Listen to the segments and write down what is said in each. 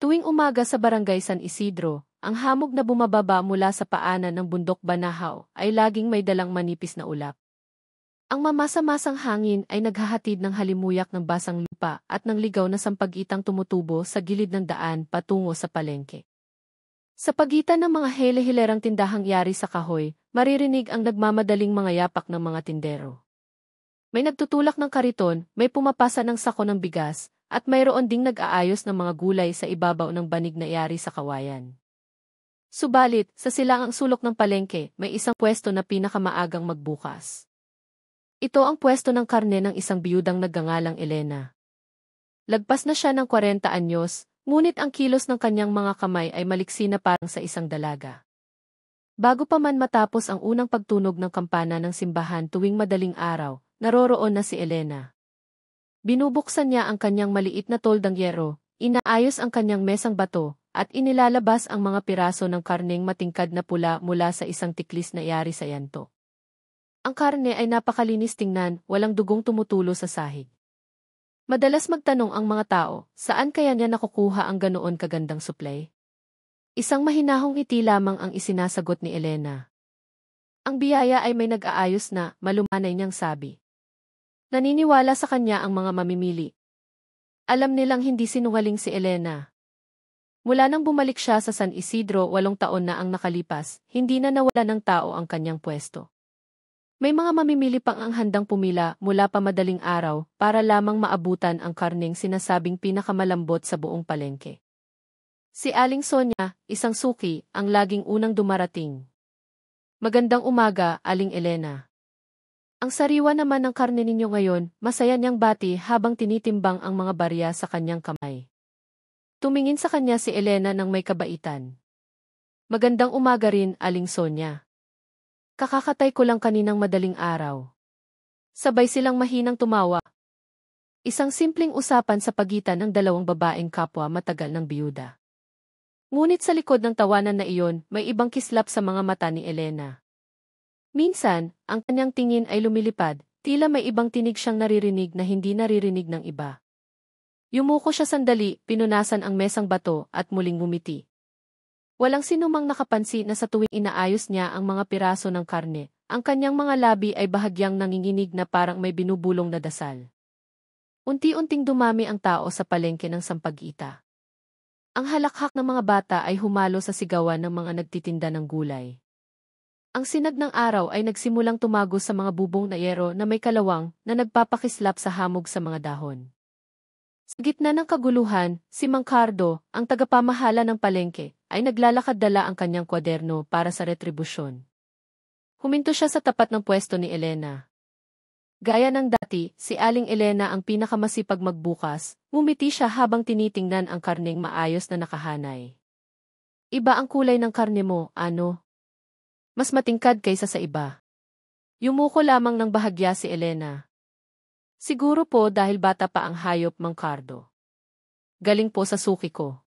Tuwing umaga sa barangay San Isidro, ang hamog na bumababa mula sa paanan ng bundok Banahaw ay laging may dalang manipis na ulap. Ang mamasa-masang hangin ay naghahatid ng halimuyak ng basang lupa at ng ligaw na sampagitang tumutubo sa gilid ng daan patungo sa palengke. Sa pagitan ng mga hele-hilerang tindahang yari sa kahoy, maririnig ang nagmamadaling mga yapak ng mga tindero. May nagtutulak ng kariton, may pumapasa ng sako ng bigas, at mayroon ding nag-aayos ng mga gulay sa ibabaw ng banig na yari sa kawayan. Subalit, sa silangang sulok ng palengke, may isang pwesto na pinakamaagang magbukas. Ito ang pwesto ng karne ng isang biyudang nagngangalang Elena. Lagpas na siya ng 40 anyos, ngunit ang kilos ng kanyang mga kamay ay maliksi na parang sa isang dalaga. Bago pa man matapos ang unang pagtunog ng kampana ng simbahan tuwing madaling araw, naroroon na si Elena. Binubuksan niya ang kanyang maliit na toldang yero, inaayos ang kanyang mesang bato, at inilalabas ang mga piraso ng karneng matingkad na pula mula sa isang tiklis na yari sa yanto. Ang karne ay napakalinis tingnan, walang dugong tumutulo sa sahig. Madalas magtanong ang mga tao, saan kaya niya nakukuha ang ganoon kagandang suplay? Isang mahinahong ngiti lamang ang isinasagot ni Elena. Ang biyaya ay may nag-aayos na, malumanay niyang sabi. Naniniwala sa kanya ang mga mamimili. Alam nilang hindi sinungaling si Elena. Mula nang bumalik siya sa San Isidro 8 taon na ang nakalipas, hindi na nawala ng tao ang kanyang pwesto. May mga mamimili pang ang handang pumila mula pa madaling araw para lamang maabutan ang karneng sinasabing pinakamalambot sa buong palengke. Si Aling Sonia, isang suki, ang laging unang dumarating. Magandang umaga, Aling Elena. Ang sariwa naman ng karne ninyo ngayon, masaya niyang bati habang tinitimbang ang mga barya sa kanyang kamay. Tumingin sa kanya si Elena ng may kabaitan. Magandang umaga rin, Aling Sonia. Kakakatay ko lang kaninang madaling araw. Sabay silang mahinang tumawa. Isang simpleng usapan sa pagitan ng dalawang babaeng kapwa matagal ng biyuda. Ngunit sa likod ng tawanan na iyon, may ibang kislap sa mga mata ni Elena. Minsan, ang kanyang tingin ay lumilipad, tila may ibang tinig siyang naririnig na hindi naririnig ng iba. Yumuko siya sandali, pinunasan ang mesang bato at muling ngumiti. Walang sinumang nakapansin na sa tuwing inaayos niya ang mga piraso ng karne, ang kanyang mga labi ay bahagyang nanginginig na parang may binubulong na dasal. Unti-unting dumami ang tao sa palengke ng Sampaguita. Ang halakhak ng mga bata ay humalo sa sigawan ng mga nagtitinda ng gulay. Ang sinag ng araw ay nagsimulang tumagos sa mga bubong na yero na may kalawang na nagpapakislap sa hamog sa mga dahon. Sa gitna ng kaguluhan, si Mang Cardo, ang tagapamahala ng palengke, ay naglalakad dala ang kanyang kwaderno para sa retribusyon. Huminto siya sa tapat ng pwesto ni Elena. Gaya ng dati, si Aling Elena ang pinakamasipag magbukas, ngumiti siya habang tinitingnan ang karneng maayos na nakahanay. Iba ang kulay ng karne mo, ano? Mas matingkad kaysa sa iba. Yumuko lamang ng bahagya si Elena. Siguro po dahil bata pa ang hayop, Mang Cardo. Galing po sa suki ko.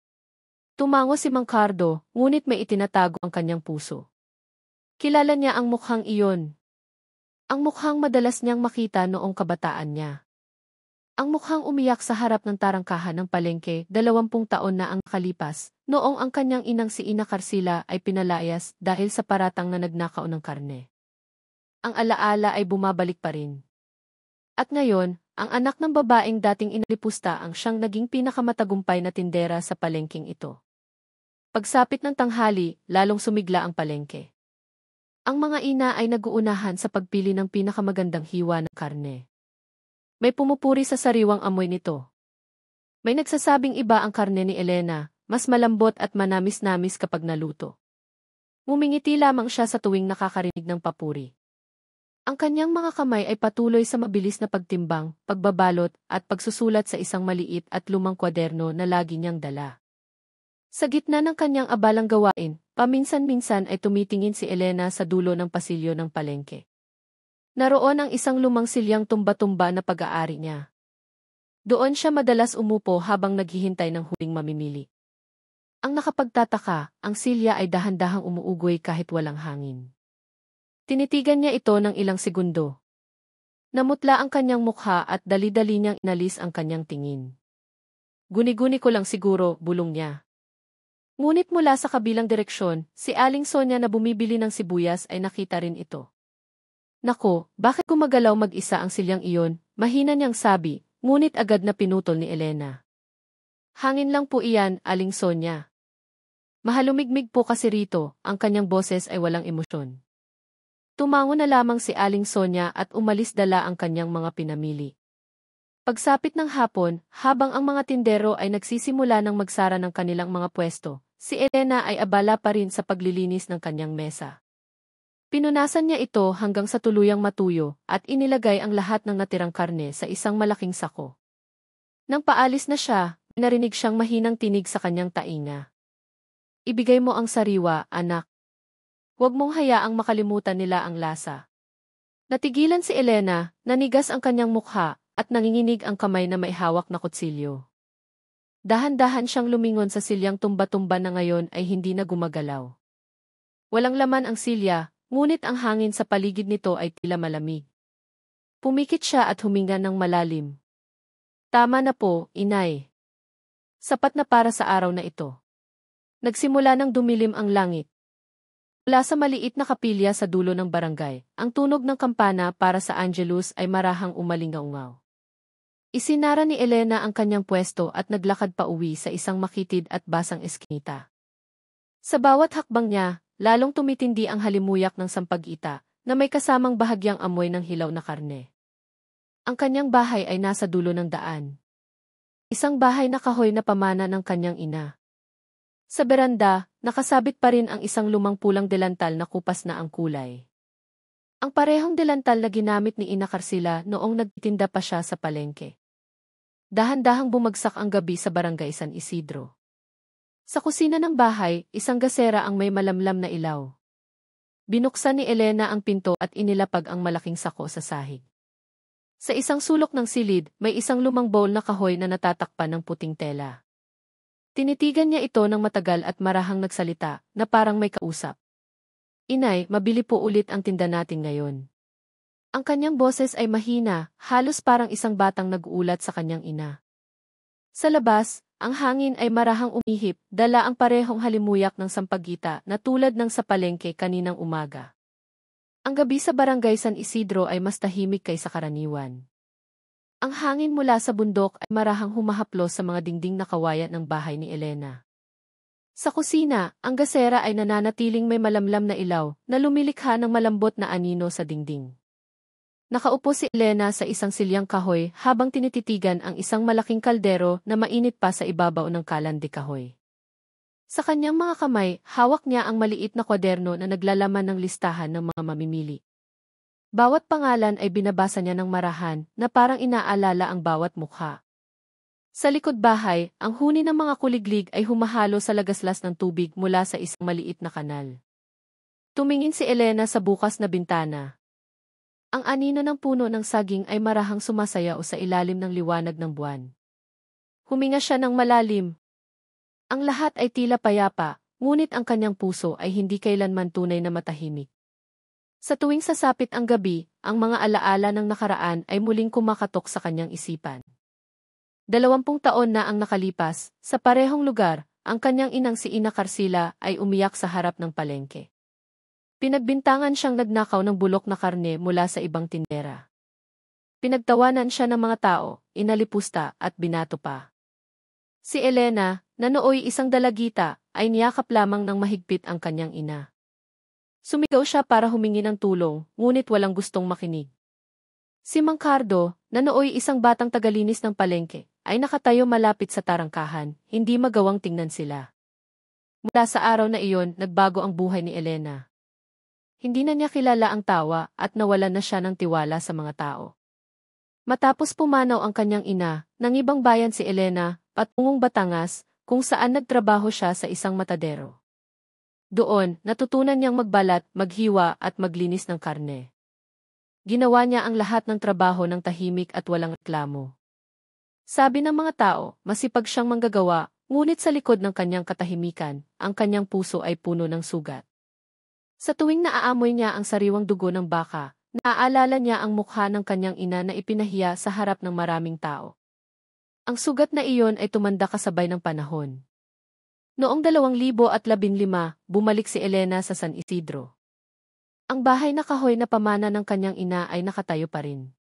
Tumango si Mang Cardo, ngunit may itinatago ang kanyang puso. Kilala niya ang mukhang iyon. Ang mukhang madalas niyang makita noong kabataan niya. Ang mukhang umiyak sa harap ng tarangkahan ng palengke 20 taon na ang nakalipas, noong ang kanyang inang si Ina Carcila ay pinalayas dahil sa paratang na nagnakaw ng karne. Ang alaala ay bumabalik pa rin. At ngayon, ang anak ng babaeng dating inalipusta ang siyang naging pinakamatagumpay na tindera sa palengking ito. Pagsapit ng tanghali, lalong sumigla ang palengke. Ang mga ina ay naguunahan sa pagpili ng pinakamagandang hiwa ng karne. May pumupuri sa sariwang amoy nito. May nagsasabing iba ang karne ni Elena, mas malambot at manamis-namis kapag naluto. Ngumingiti lamang siya sa tuwing nakakarinig ng papuri. Ang kanyang mga kamay ay patuloy sa mabilis na pagtimbang, pagbabalot, at pagsusulat sa isang maliit at lumang kwaderno na lagi niyang dala. Sa gitna ng kanyang abalang gawain, paminsan-minsan ay tumitingin si Elena sa dulo ng pasilyo ng palengke. Naroon ang isang lumang silyang tumba-tumba na pag-aari niya. Doon siya madalas umupo habang naghihintay ng huling mamimili. Ang nakapagtataka, ang silya ay dahan-dahang umuugoy kahit walang hangin. Tinitigan niya ito ng ilang segundo. Namutla ang kanyang mukha at dali-dali niyang inalis ang kanyang tingin. Guni-guni ko lang siguro, bulong niya. Ngunit mula sa kabilang direksyon, si Aling Sonia na bumibili ng sibuyas ay nakita rin ito. Nako, bakit gumagalaw mag-isa ang silyang iyon? Mahina niyang sabi, ngunit agad na pinutol ni Elena. Hangin lang po iyan, Aling Sonia. Mahalumigmig po kasi rito, ang kanyang boses ay walang emosyon. Tumango na lamang si Aling Sonia at umalis dala ang kanyang mga pinamili. Pagsapit ng hapon, habang ang mga tindero ay nagsisimula ng magsara ng kanilang mga pwesto, si Elena ay abala pa rin sa paglilinis ng kanyang mesa. Pinunasan niya ito hanggang sa tuluyang matuyo at inilagay ang lahat ng natirang karne sa isang malaking sako. Nang paalis na siya, narinig siyang mahinang tinig sa kanyang tainga. Ibigay mo ang sariwa, anak. Huwag mong hayaang makalimutan nila ang lasa. Natigilan si Elena, nanigas ang kanyang mukha, at nanginginig ang kamay na may hawak na kutsilyo. Dahan-dahan siyang lumingon sa silyang tumba-tumba na ngayon ay hindi na gumagalaw. Walang laman ang silya, ngunit ang hangin sa paligid nito ay tila malamig. Pumikit siya at huminga ng malalim. Tama na po, inay. Sapat na para sa araw na ito. Nagsimula ng dumilim ang langit. Mula sa maliit na kapilya sa dulo ng barangay, ang tunog ng kampana para sa Angelus ay marahang umalingaungaw. Isinara ni Elena ang kanyang pwesto at naglakad pa uwi sa isang makitid at basang eskinita. Sa bawat hakbang niya, lalong tumitindi ang halimuyak ng sampag-ita na may kasamang bahagyang amoy ng hilaw na karne. Ang kanyang bahay ay nasa dulo ng daan. Isang bahay na kahoy na pamana ng kanyang ina. Sa beranda, nakasabit pa rin ang isang lumang pulang delantal na kupas na ang kulay. Ang parehong delantal na ginamit ni Ina Carcila noong nagtitinda pa siya sa palengke. Dahan-dahang bumagsak ang gabi sa barangay San Isidro. Sa kusina ng bahay, isang gasera ang may malamlam na ilaw. Binuksan ni Elena ang pinto at inilapag ang malaking sako sa sahig. Sa isang sulok ng silid, may isang lumang bowl na kahoy na natatakpan ng puting tela. Tinitigan niya ito ng matagal at marahang nagsalita, na parang may kausap. Inay, mabili po ulit ang tinda natin ngayon. Ang kanyang boses ay mahina, halos parang isang batang nag-uulat sa kanyang ina. Sa labas, ang hangin ay marahang umihip, dala ang parehong halimuyak ng sampagita na tulad ng sa palengke kaninang umaga. Ang gabi sa barangay San Isidro ay mas tahimik kaysa karaniwan. Ang hangin mula sa bundok ay marahang humahaplos sa mga dingding na kawayan ng bahay ni Elena. Sa kusina, ang gasera ay nananatiling may malamlam na ilaw na lumilikha ng malambot na anino sa dingding. Nakaupo si Elena sa isang silyang kahoy habang tinititigan ang isang malaking kaldero na mainit pa sa ibabaw ng kalan de kahoy. Sa kanyang mga kamay, hawak niya ang maliit na kwaderno na naglalaman ng listahan ng mga mamimili. Bawat pangalan ay binabasa niya ng marahan na parang inaalala ang bawat mukha. Sa likod bahay, ang huni ng mga kuliglig ay humahalo sa lagaslas ng tubig mula sa isang maliit na kanal. Tumingin si Elena sa bukas na bintana. Ang anino ng puno ng saging ay marahang sumasayaw sa ilalim ng liwanag ng buwan. Huminga siya ng malalim. Ang lahat ay tila payapa, ngunit ang kanyang puso ay hindi kailanman tunay na matahimik. Sa tuwing sasapit ang gabi, ang mga alaala ng nakaraan ay muling kumakatok sa kanyang isipan. 20 taon na ang nakalipas, sa parehong lugar, ang kanyang inang si Ina Carcila ay umiyak sa harap ng palengke. Pinagbintangan siyang nagnakaw ng bulok na karne mula sa ibang tindera. Pinagtawanan siya ng mga tao, inalipusta at binato pa. Si Elena, na nooy isang dalagita, ay niyakap lamang ng mahigpit ang kanyang ina. Sumigaw siya para humingi ng tulong, ngunit walang gustong makinig. Si Mang Cardo, na nooy isang batang tagalinis ng palengke, ay nakatayo malapit sa tarangkahan, hindi magawang tingnan sila. Mula sa araw na iyon, nagbago ang buhay ni Elena. Hindi na niya kilala ang tawa at nawalan na siya ng tiwala sa mga tao. Matapos pumanaw ang kanyang ina, nang ibang bayan si Elena, patungong Batangas, kung saan nagtrabaho siya sa isang matadero. Doon, natutunan niyang magbalat, maghiwa at maglinis ng karne. Ginawa niya ang lahat ng trabaho ng tahimik at walang reklamo. Sabi ng mga tao, masipag siyang manggagawa, ngunit sa likod ng kanyang katahimikan, ang kanyang puso ay puno ng sugat. Sa tuwing naaamoy niya ang sariwang dugo ng baka, naaalala niya ang mukha ng kanyang ina na ipinahiya sa harap ng maraming tao. Ang sugat na iyon ay tumanda kasabay ng panahon. Noong 2015, bumalik si Elena sa San Isidro. Ang bahay na kahoy na pamana ng kanyang ina ay nakatayo pa rin.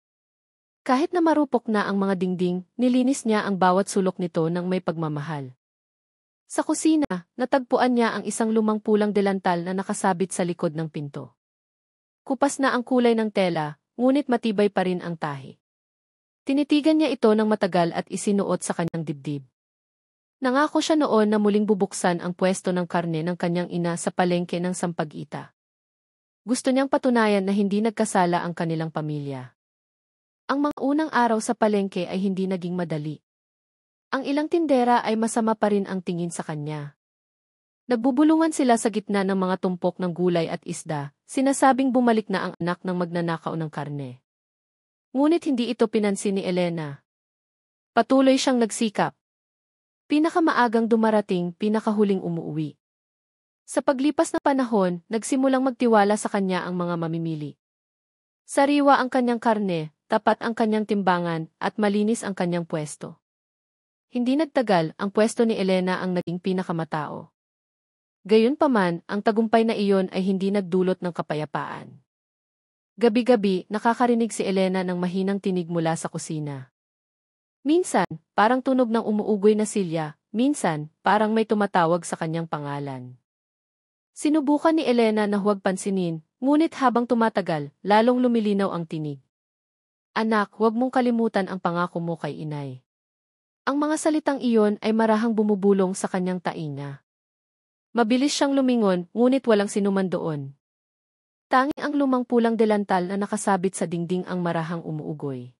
Kahit na marupok na ang mga dingding, nilinis niya ang bawat sulok nito ng may pagmamahal. Sa kusina, natagpuan niya ang isang lumang pulang delantal na nakasabit sa likod ng pinto. Kupas na ang kulay ng tela, ngunit matibay pa rin ang tahi. Tinitigan niya ito ng matagal at isinuot sa kanyang dibdib. Nangako siya noon na muling bubuksan ang pwesto ng karne ng kanyang ina sa palengke ng Sampaguita. Gusto niyang patunayan na hindi nagkasala ang kanilang pamilya. Ang mga unang araw sa palengke ay hindi naging madali. Ang ilang tindera ay masama pa rin ang tingin sa kanya. Nagbubulungan sila sa gitna ng mga tumpok ng gulay at isda, sinasabing bumalik na ang anak ng magnanakaw ng karne. Ngunit hindi ito pinansin ni Elena. Patuloy siyang nagsikap. Pinakamaagang dumarating, pinakahuling umuuwi. Sa paglipas na panahon, nagsimulang magtiwala sa kanya ang mga mamimili. Sariwa ang kanyang karne, tapat ang kanyang timbangan, at malinis ang kanyang pwesto. Hindi nagtagal, ang pwesto ni Elena ang naging pinakamatao. Gayunpaman, ang tagumpay na iyon ay hindi nagdulot ng kapayapaan. Gabi-gabi, nakakarinig si Elena ng mahinang tinig mula sa kusina. Minsan, parang tunog ng umuugoy na silya, minsan, parang may tumatawag sa kanyang pangalan. Sinubukan ni Elena na huwag pansinin, ngunit habang tumatagal, lalong lumilinaw ang tinig. Anak, huwag mong kalimutan ang pangako mo kay inay. Ang mga salitang iyon ay marahang bumubulong sa kanyang tainga. Mabilis siyang lumingon, ngunit walang sinuman doon. Tanging ang lumang pulang delantal na nakasabit sa dingding ang marahang umuugoy.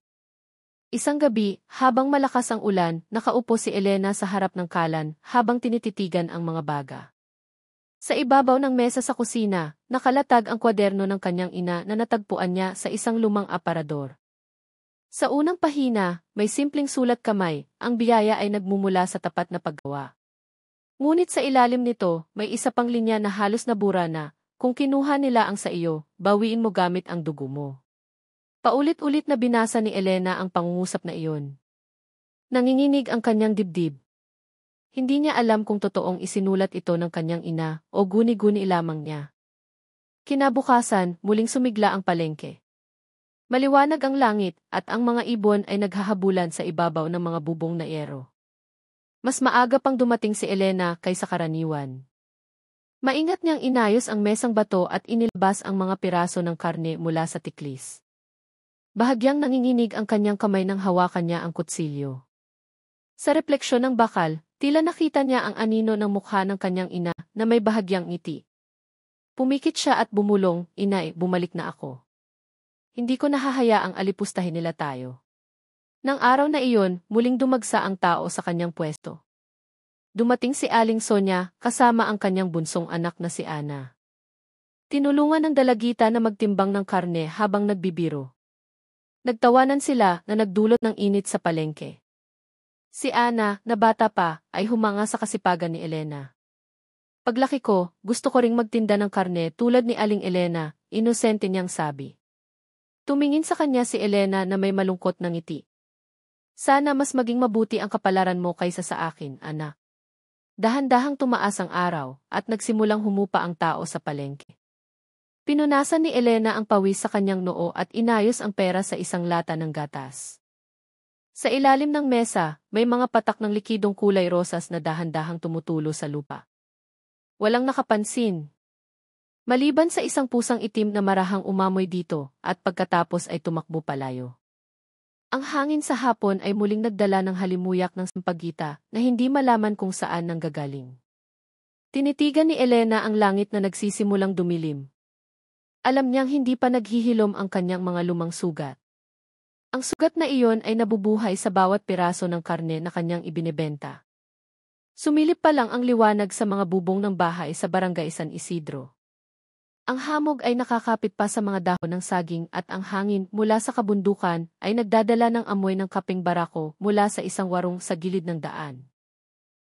Isang gabi, habang malakas ang ulan, nakaupo si Elena sa harap ng kalan habang tinititigan ang mga baga. Sa ibabaw ng mesa sa kusina, nakalatag ang kwaderno ng kanyang ina na natagpuan niya sa isang lumang aparador. Sa unang pahina, may simpleng sulat kamay, ang biyaya ay nagmumula sa tapat na paggawa. Ngunit sa ilalim nito, may isa pang linya na halos nabura na, kung kinuha nila ang sa iyo, bawiin mo gamit ang dugo mo. Paulit-ulit na binasa ni Elena ang pangungusap na iyon. Nanginginig ang kanyang dibdib. Hindi niya alam kung totoong isinulat ito ng kanyang ina o guni-guni lamang niya. Kinabukasan, muling sumigla ang palengke. Maliwanag ang langit at ang mga ibon ay naghahabulan sa ibabaw ng mga bubong na yero. Mas maaga pang dumating si Elena kaysa karaniwan. Maingat niyang inayos ang mesang bato at inilabas ang mga piraso ng karne mula sa tiklis. Bahagyang nanginginig ang kanyang kamay nang hawakan niya ang kutsilyo. Sa refleksyon ng bakal, tila nakita niya ang anino ng mukha ng kanyang ina na may bahagyang ngiti. Pumikit siya at bumulong, "Inay, bumalik na ako. Hindi ko nahahayaang alipustahin nila tayo." Nang araw na iyon, muling dumagsa ang tao sa kanyang pwesto. Dumating si Aling Sonia kasama ang kanyang bunsong anak na si Ana. Tinulungan ng dalagita na magtimbang ng karne habang nagbibiro. Nagtawanan sila na nagdulot ng init sa palengke. Si Ana, na bata pa, ay humanga sa kasipagan ni Elena. "Paglaki ko, gusto ko ring magtinda ng karne tulad ni Aling Elena," inosente niyang sabi. Tumingin sa kanya si Elena na may malungkot na ngiti. "Sana mas maging mabuti ang kapalaran mo kaysa sa akin, anak." Dahan-dahang tumaas ang araw at nagsimulang humupa ang tao sa palengke. Pinunasan ni Elena ang pawis sa kanyang noo at inayos ang pera sa isang lata ng gatas. Sa ilalim ng mesa, may mga patak ng likidong kulay rosas na dahan-dahang tumutulo sa lupa. Walang nakapansin. Maliban sa isang pusang itim na marahang umamoy dito at pagkatapos ay tumakbo palayo. Ang hangin sa hapon ay muling nagdala ng halimuyak ng Sampaguita na hindi malaman kung saan nanggagaling. Tinitigan ni Elena ang langit na nagsisimulang dumilim. Alam niyang hindi pa naghihilom ang kanyang mga lumang sugat. Ang sugat na iyon ay nabubuhay sa bawat piraso ng karne na kanyang ibinebenta. Sumilip pa lang ang liwanag sa mga bubong ng bahay sa barangay San Isidro. Ang hamog ay nakakapit pa sa mga dahon ng saging at ang hangin mula sa kabundukan ay nagdadala ng amoy ng kapeng barako mula sa isang warung sa gilid ng daan.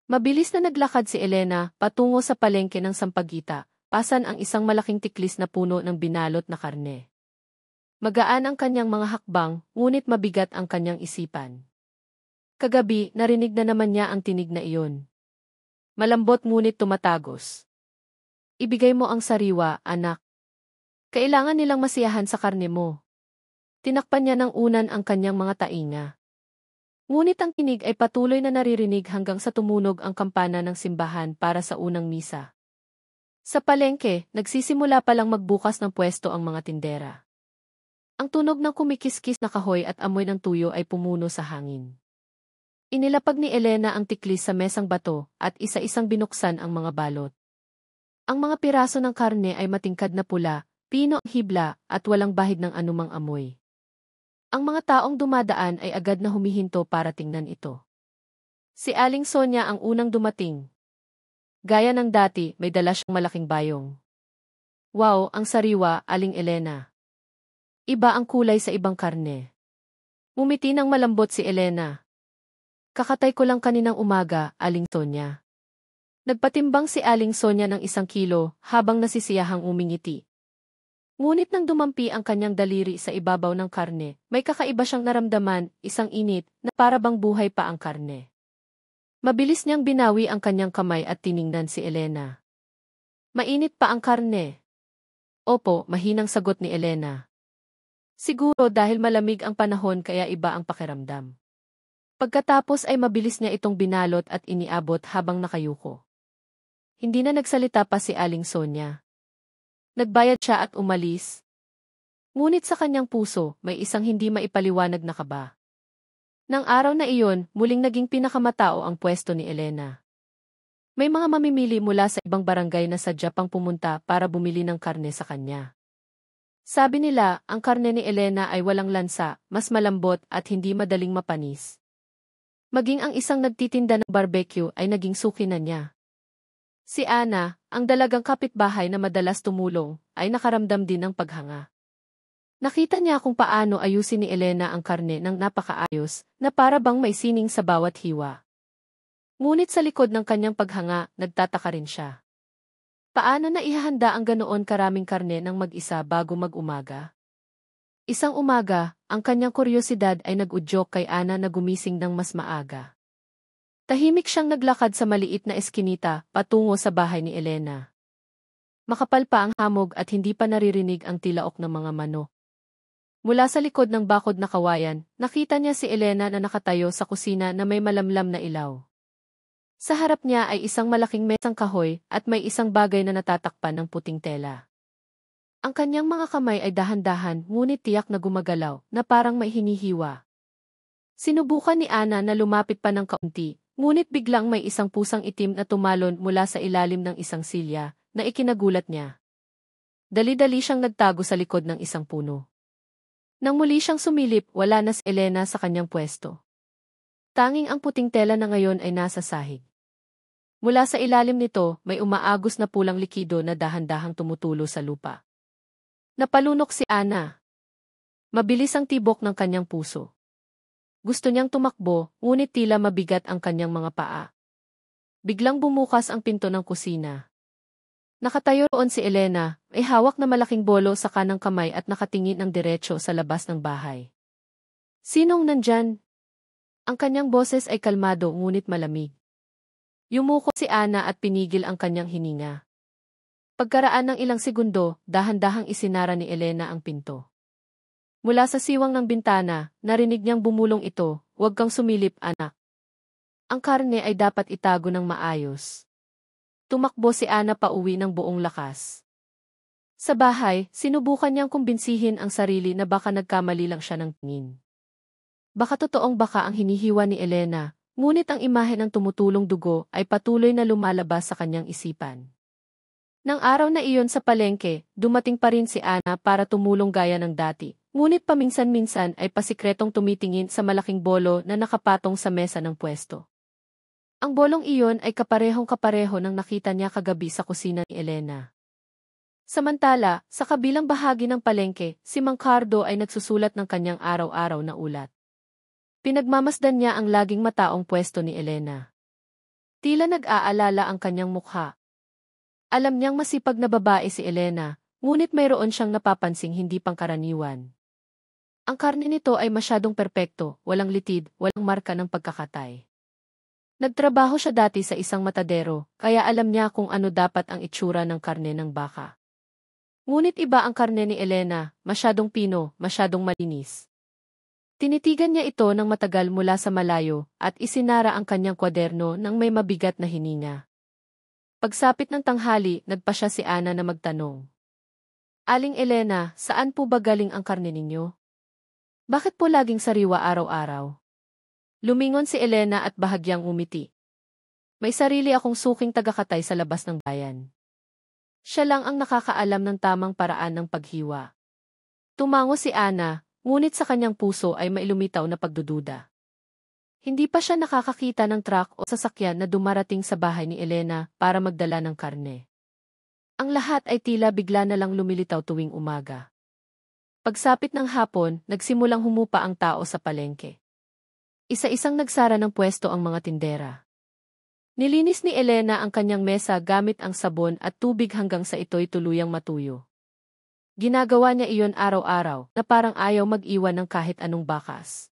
Mabilis na naglakad si Elena patungo sa palengke ng Sampaguita. Pasan ang isang malaking tiklis na puno ng binalot na karne. Magaan ang kanyang mga hakbang, ngunit mabigat ang kanyang isipan. Kagabi, narinig na naman niya ang tinig na iyon. malambot ngunit tumatagos. Ibigay mo ang sariwa, anak. Kailangan nilang masiyahan sa karne mo. Tinakpan niya ng unan ang kanyang mga tainga. Ngunit ang tinig ay patuloy na naririnig hanggang sa tumunog ang kampana ng simbahan para sa unang misa. Sa palengke, nagsisimula palang magbukas ng pwesto ang mga tindera. Ang tunog ng kumikiskis na kahoy at amoy ng tuyo ay pumuno sa hangin. Inilapag ni Elena ang tiklis sa mesang bato at isa-isang binuksan ang mga balot. Ang mga piraso ng karne ay matingkad na pula, pino, hibla at walang bahid ng anumang amoy. Ang mga taong dumadaan ay agad na humihinto para tingnan ito. Si Aling Sonia ang unang dumating. Gaya ng dati, may dala siyang malaking bayong. Wow, ang sariwa, Aling Elena. Iba ang kulay sa ibang karne. Ngumiti ng malambot si Elena. Kakatay ko lang kaninang umaga, Aling Sonia. Nagpatimbang si Aling Sonia ng 1 kilo habang nasisiyahang umingiti. Ngunit nang dumampi ang kanyang daliri sa ibabaw ng karne, may kakaiba siyang naramdaman, isang init, na para bang buhay pa ang karne. Mabilis niyang binawi ang kanyang kamay at tiningnan si Elena. Mainit pa ang karne. Opo, mahinang sagot ni Elena. Siguro dahil malamig ang panahon kaya iba ang pakiramdam. Pagkatapos ay mabilis niya itong binalot at iniabot habang nakayuko. Hindi na nagsalita pa si Aling Sonia. Nagbayad siya at umalis. Ngunit sa kanyang puso, may isang hindi maipaliwanag na kaba. Nang araw na iyon, muling naging pinakamatao ang pwesto ni Elena. May mga mamimili mula sa ibang barangay na sadya pang pumunta para bumili ng karne sa kanya. Sabi nila, ang karne ni Elena ay walang lansa, mas malambot at hindi madaling mapanis. Maging ang isang nagtitinda ng barbecue ay naging suki na niya. Si Ana, ang dalagang kapitbahay na madalas tumulong, ay nakaramdam din ng paghanga. Nakita niya kung paano ayusin ni Elena ang karne ng napakaayos, na para bang may sining sa bawat hiwa. Ngunit sa likod ng kanyang paghanga, nagtataka rin siya. Paano na ihahanda ang ganoon karaming karne ng mag-isa bago mag-umaga? Isang umaga, ang kanyang kuryosidad ay nag-udyok kay Ana na gumising ng mas maaga. Tahimik siyang naglakad sa maliit na eskinita patungo sa bahay ni Elena. Makapal pa ang hamog at hindi pa naririnig ang tilaok ng mga manok. Mula sa likod ng bakod na kawayan, nakita niya si Elena na nakatayo sa kusina na may malamlam na ilaw. Sa harap niya ay isang malaking mesang kahoy at may isang bagay na natatakpan ng puting tela. Ang kanyang mga kamay ay dahan-dahan ngunit tiyak na gumagalaw na parang may hinihiwa. Sinubukan ni Ana na lumapit pa ng kaunti. Ngunit biglang may isang pusang itim na tumalon mula sa ilalim ng isang silya, na ikinagulat niya. Dali-dali siyang nagtago sa likod ng isang puno. Nang muli siyang sumilip, wala na si Elena sa kanyang pwesto. Tanging ang puting tela na ngayon ay nasa sahig. Mula sa ilalim nito, may umaagos na pulang likido na dahan-dahang tumutulo sa lupa. Napalunok si Ana. Mabilis ang tibok ng kanyang puso. Gusto niyang tumakbo, ngunit tila mabigat ang kanyang mga paa. Biglang bumukas ang pinto ng kusina. Nakatayo roon si Elena, may hawak na malaking bolo sa kanang kamay at nakatingin ng diretso sa labas ng bahay. Sinong nandyan? Ang kanyang boses ay kalmado ngunit malamig. Yumuko si Ana at pinigil ang kanyang hininga. Pagkaraan ng ilang segundo, dahan-dahang isinara ni Elena ang pinto. Mula sa siwang ng bintana, narinig niyang bumulong ito, "Huwag kang sumilip, anak. Ang karne ay dapat itago ng maayos." Tumakbo si Ana pauwi ng buong lakas. Sa bahay, sinubukan niyang kumbinsihin ang sarili na baka nagkamali lang siya ng tingin. Baka totoong baka ang hinihiwa ni Elena, ngunit ang imahe ng tumutulong dugo ay patuloy na lumalabas sa kanyang isipan. Nang araw na iyon sa palengke, dumating pa rin si Ana para tumulong gaya ng dati. Ngunit paminsan-minsan ay pasikretong tumitingin sa malaking bolo na nakapatong sa mesa ng pwesto. Ang bolong iyon ay kaparehong-kapareho ng nakita niya kagabi sa kusina ni Elena. Samantala, sa kabilang bahagi ng palengke, si Mang Cardo ay nagsusulat ng kanyang araw-araw na ulat. Pinagmamasdan niya ang laging mataong pwesto ni Elena. Tila nag-aalala ang kanyang mukha. Alam niyang masipag na babae si Elena, ngunit mayroon siyang napapansing hindi pangkaraniwan. Ang karne nito ay masyadong perpekto, walang litid, walang marka ng pagkakatay. Nagtrabaho siya dati sa isang matadero, kaya alam niya kung ano dapat ang itsura ng karne ng baka. Ngunit iba ang karne ni Elena, masyadong pino, masyadong malinis. Tinitigan niya ito ng matagal mula sa malayo at isinara ang kanyang kwaderno nang may mabigat na hininga. Pagsapit ng tanghali, nagpa siya si Ana na magtanong. Aling Elena, saan po ba galing ang karne ninyo? Bakit po laging sariwa araw-araw? Lumingon si Elena at bahagyang umiti. May sarili akong suking tagakatay sa labas ng bayan. Siya lang ang nakakaalam ng tamang paraan ng paghiwa. Tumango si Ana, ngunit sa kanyang puso ay may lumitaw na pagdududa. Hindi pa siya nakakakita ng truck o sasakyan na dumarating sa bahay ni Elena para magdala ng karne. Ang lahat ay tila bigla na lang lumilitaw tuwing umaga. Pagsapit ng hapon, nagsimulang humupa ang tao sa palengke. Isa-isang nagsara ng pwesto ang mga tindera. Nilinis ni Elena ang kanyang mesa gamit ang sabon at tubig hanggang sa ito'y tuluyang matuyo. Ginagawa niya iyon araw-araw na parang ayaw mag-iwan ng kahit anong bakas.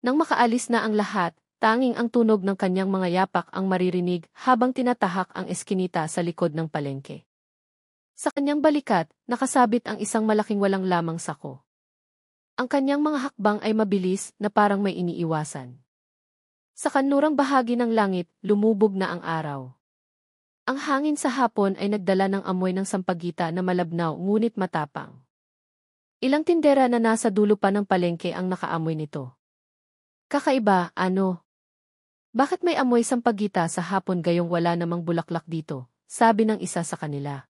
Nang makaalis na ang lahat, tanging ang tunog ng kanyang mga yapak ang maririnig habang tinatahak ang eskinita sa likod ng palengke. Sa kanyang balikat, nakasabit ang isang malaking walang lamang sako. Ang kanyang mga hakbang ay mabilis na parang may iniiwasan. Sa kanlurang bahagi ng langit, lumubog na ang araw. Ang hangin sa hapon ay nagdala ng amoy ng sampagita na malabnaw ngunit matapang. Ilang tindera na nasa dulo pa ng palengke ang nakaamoy nito. Kakaiba, ano? Bakit may amoy sampagita sa hapon gayong wala namang bulaklak dito? Sabi ng isa sa kanila.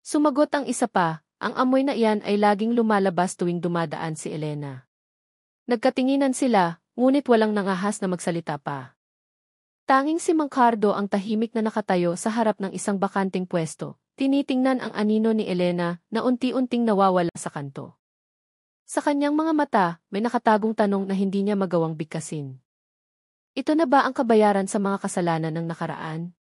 Sumagot ang isa pa, ang amoy na iyan ay laging lumalabas tuwing dumadaan si Elena. Nagkatinginan sila, ngunit walang nangahas na magsalita pa. Tanging si Mang Cardo ang tahimik na nakatayo sa harap ng isang bakanting pwesto, tinitingnan ang anino ni Elena na unti-unting nawawala sa kanto. Sa kanyang mga mata, may nakatagong tanong na hindi niya magawang bigkasin. Ito na ba ang kabayaran sa mga kasalanan ng nakaraan?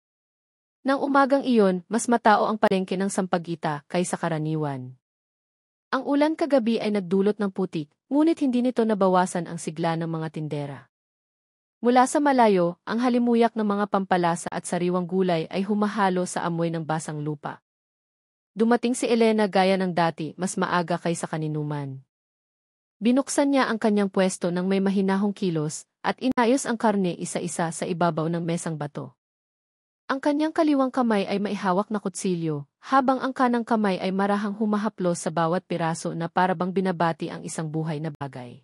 Nang umagang iyon, mas matao ang palengke ng sampagita kaysa karaniwan. Ang ulan kagabi ay nagdulot ng putik, ngunit hindi nito nabawasan ang sigla ng mga tindera. Mula sa malayo, ang halimuyak ng mga pampalasa at sariwang gulay ay humahalo sa amoy ng basang lupa. Dumating si Elena gaya ng dati, mas maaga kaysa kaninuman. Binuksan niya ang kanyang pwesto ng may mahinahong kilos at inayos ang karne isa-isa sa ibabaw ng mesang bato. Ang kanyang kaliwang kamay ay maihawak na kutsilyo, habang ang kanang kamay ay marahang humahaplos sa bawat piraso na parabang binabati ang isang buhay na bagay.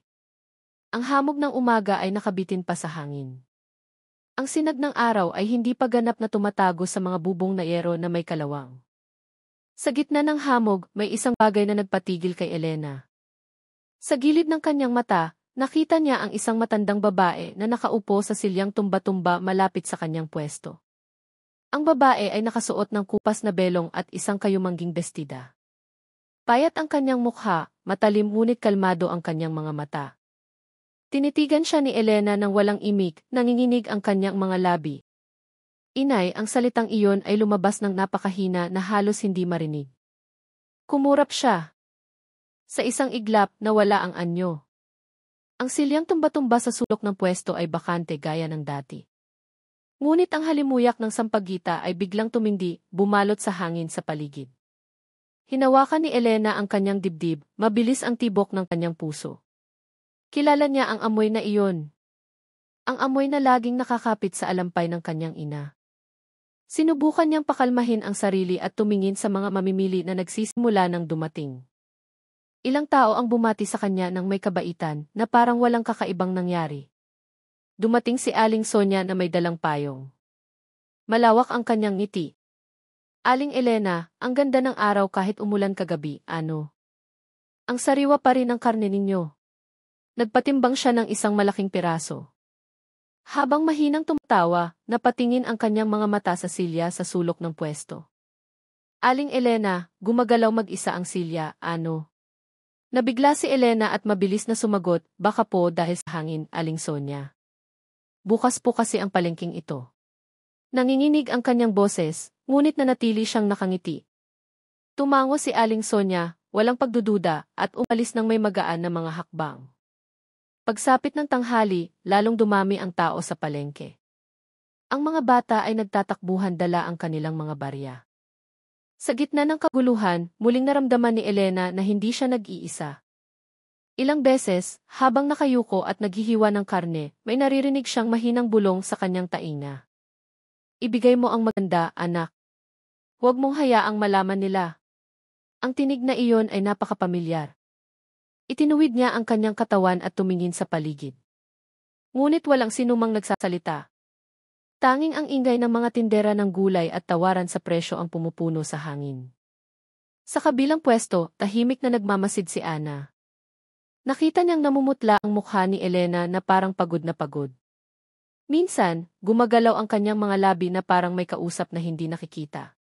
Ang hamog ng umaga ay nakabitin pa sa hangin. Ang sinag ng araw ay hindi pa ganap na tumatago sa mga bubong na yero na may kalawang. Sa gitna ng hamog, may isang bagay na nagpatigil kay Elena. Sa gilid ng kanyang mata, nakita niya ang isang matandang babae na nakaupo sa silyang tumba-tumba malapit sa kanyang pwesto. Ang babae ay nakasuot ng kupas na belong at isang kayumangging bestida. Payat ang kanyang mukha, matalim ngunit kalmado ang kanyang mga mata. Tinitigan siya ni Elena ng walang imik, nanginginig ang kanyang mga labi. Inay, ang salitang iyon ay lumabas ng napakahina na halos hindi marinig. Kumurap siya. Sa isang iglap, nawala ang anyo. Ang silyang tumba-tumba sa sulok ng pwesto ay bakante gaya ng dati. Ngunit ang halimuyak ng sampagita ay biglang tumindi, bumalot sa hangin sa paligid. Hinawakan ni Elena ang kanyang dibdib, mabilis ang tibok ng kanyang puso. Kilala niya ang amoy na iyon. Ang amoy na laging nakakapit sa alampay ng kanyang ina. Sinubukan niyang pakalmahin ang sarili at tumingin sa mga mamimili na nagsisimula ng dumating. Ilang tao ang bumati sa kanya ng may kabaitan na parang walang kakaibang nangyari. Dumating si Aling Sonia na may dalang payong. Malawak ang kanyang ngiti. Aling Elena, ang ganda ng araw kahit umulan kagabi, ano? Ang sariwa pa rin ang karne ninyo. Nagpatimbang siya ng isang malaking piraso. Habang mahinang tumatawa, napatingin ang kanyang mga mata sa silya sa sulok ng pwesto. Aling Elena, gumagalaw mag-isa ang silya, ano? Nabigla si Elena at mabilis na sumagot, baka po dahil sa hangin, Aling Sonia. Bukas po kasi ang palengking ito. Nanginginig ang kanyang boses, ngunit nanatili siyang nakangiti. Tumango si Aling Sonia, walang pagdududa, at umalis ng may magaan na mga hakbang. Pagsapit ng tanghali, lalong dumami ang tao sa palengke. Ang mga bata ay nagtatakbuhan dala ang kanilang mga barya. Sa gitna ng kaguluhan, muling naramdaman ni Elena na hindi siya nag-iisa. Ilang beses, habang nakayuko at naghihiwa ng karne, may naririnig siyang mahinang bulong sa kanyang tainga. Ibigay mo ang maganda, anak. Huwag mong hayaang malaman nila. Ang tinig na iyon ay napakapamilyar. Itinuwid niya ang kanyang katawan at tumingin sa paligid. Ngunit walang sinumang nagsasalita. Tanging ang ingay ng mga tindera ng gulay at tawaran sa presyo ang pumupuno sa hangin. Sa kabilang pwesto, tahimik na nagmamasid si Ana. Nakita niyang namumutla ang mukha ni Elena na parang pagod na pagod. Minsan, gumagalaw ang kanyang mga labi na parang may kausap na hindi nakikita.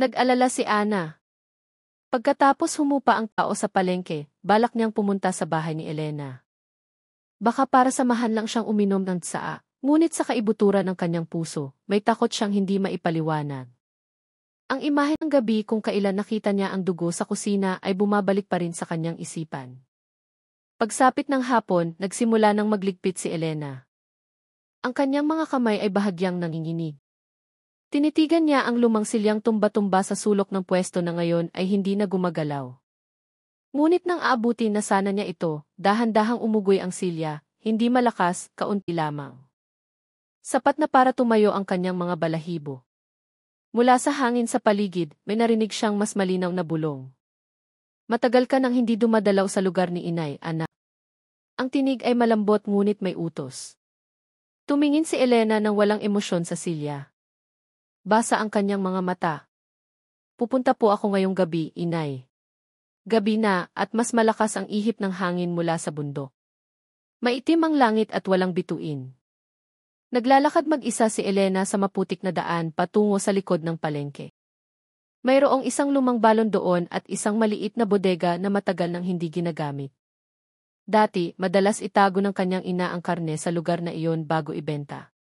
Nag-alala si Ana. Pagkatapos humupa ang tao sa palengke, balak niyang pumunta sa bahay ni Elena. Baka para samahan lang siyang uminom ng tsaa. Ngunit sa kaibuturan ng kanyang puso, may takot siyang hindi maipaliwanag. Ang imahe ng gabi kung kailan nakita niya ang dugo sa kusina ay bumabalik pa rin sa kanyang isipan. Pagsapit ng hapon, nagsimula ng magligpit si Elena. Ang kanyang mga kamay ay bahagyang nanginginig. Tinitigan niya ang lumang silyang tumba-tumba sa sulok ng pwesto na ngayon ay hindi na gumagalaw. Ngunit nang aabutin na sana niya ito, dahan-dahang umugoy ang silya, hindi malakas, kaunti lamang. Sapat na para tumayo ang kanyang mga balahibo. Mula sa hangin sa paligid, may narinig siyang mas malinaw na bulong. Matagal ka nang hindi dumadalaw sa lugar ni inay, anak. Ang tinig ay malambot ngunit may utos. Tumingin si Elena nang walang emosyon sa silya. Basa ang kanyang mga mata. Pupunta po ako ngayong gabi, inay. Gabi na at mas malakas ang ihip ng hangin mula sa bundok. Maitim ang langit at walang bituin. Naglalakad mag-isa si Elena sa maputik na daan patungo sa likod ng palengke. Mayroong isang lumang balon doon at isang maliit na bodega na matagal nang hindi ginagamit. Dati, madalas itago ng kanyang ina ang karne sa lugar na iyon bago ibenta.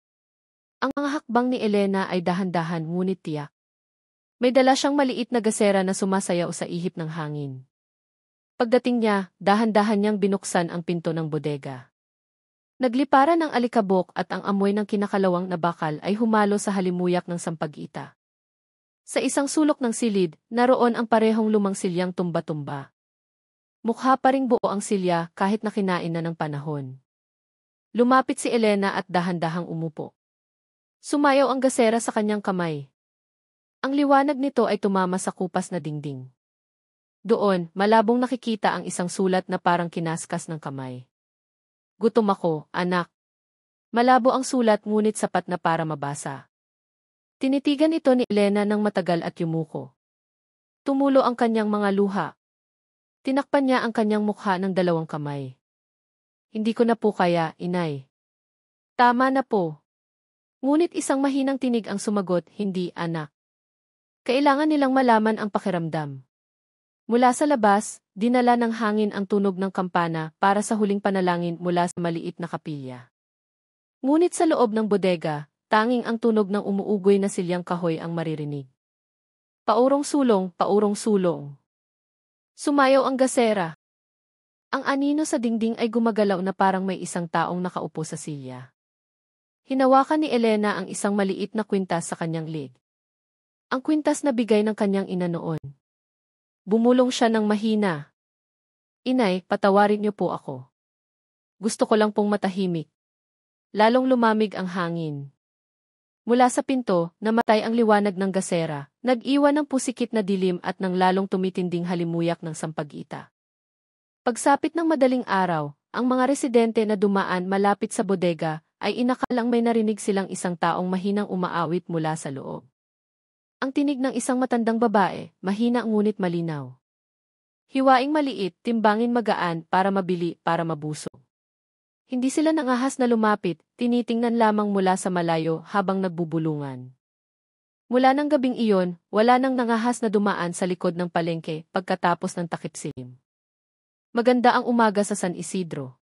Ang mga hakbang ni Elena ay dahan-dahan ngunit tiyak. May dala siyang maliit na gasera na sumasayaw sa ihip ng hangin. Pagdating niya, dahan-dahan niyang binuksan ang pinto ng bodega. Nagliparan ng alikabok at ang amoy ng kinakalawang na bakal ay humalo sa halimuyak ng sampagita. Sa isang sulok ng silid, naroon ang parehong lumang silyang tumba-tumba. Mukha pa ring buo ang silya kahit na kinain na ng panahon. Lumapit si Elena at dahan-dahang umupo. Sumayaw ang gasera sa kanyang kamay. Ang liwanag nito ay tumama sa kupas na dingding. Doon, malabong nakikita ang isang sulat na parang kinaskas ng kamay. Gutom ako, anak. Malabo ang sulat ngunit sapat na para mabasa. Tinitigan ito ni Elena ng matagal at yumuko. Tumulo ang kanyang mga luha. Tinakpan niya ang kanyang mukha ng dalawang kamay. Hindi ko na po kaya, inay. Tama na po. Ngunit isang mahinang tinig ang sumagot, hindi, anak. Kailangan nilang malaman ang pakiramdam. Mula sa labas, dinala ng hangin ang tunog ng kampana para sa huling panalangin mula sa maliit na kapilya. Ngunit sa loob ng bodega, tanging ang tunog ng umuugoy na silyang kahoy ang maririnig. Paurong sulong, paurong sulong. Sumayaw ang gasera. Ang anino sa dingding ay gumagalaw na parang may isang taong nakaupo sa silya. Hinawakan ni Elena ang isang maliit na kwintas sa kanyang leg. Ang kwintas na bigay ng kanyang ina noon. Bumulong siya ng mahina. Inay, patawarin niyo po ako. Gusto ko lang pong matahimik. Lalong lumamig ang hangin. Mula sa pinto, namatay ang liwanag ng gasera, nag-iwan ng pusikit na dilim at ng lalong tumitinding halimuyak ng sampagita. Pagsapit ng madaling araw, ang mga residente na dumaan malapit sa bodega ay inakalang may narinig silang isang taong mahinang umaawit mula sa loob. Ang tinig ng isang matandang babae, mahina ngunit malinaw. Hiwaing maliit, timbangin magaan para mabili, para mabusog. Hindi sila nangahas na lumapit, tinitingnan lamang mula sa malayo habang nagbubulungan. Mula ng gabing iyon, wala nang nangahas na dumaan sa likod ng palengke pagkatapos ng takip-silim. Maganda ang umaga sa San Isidro.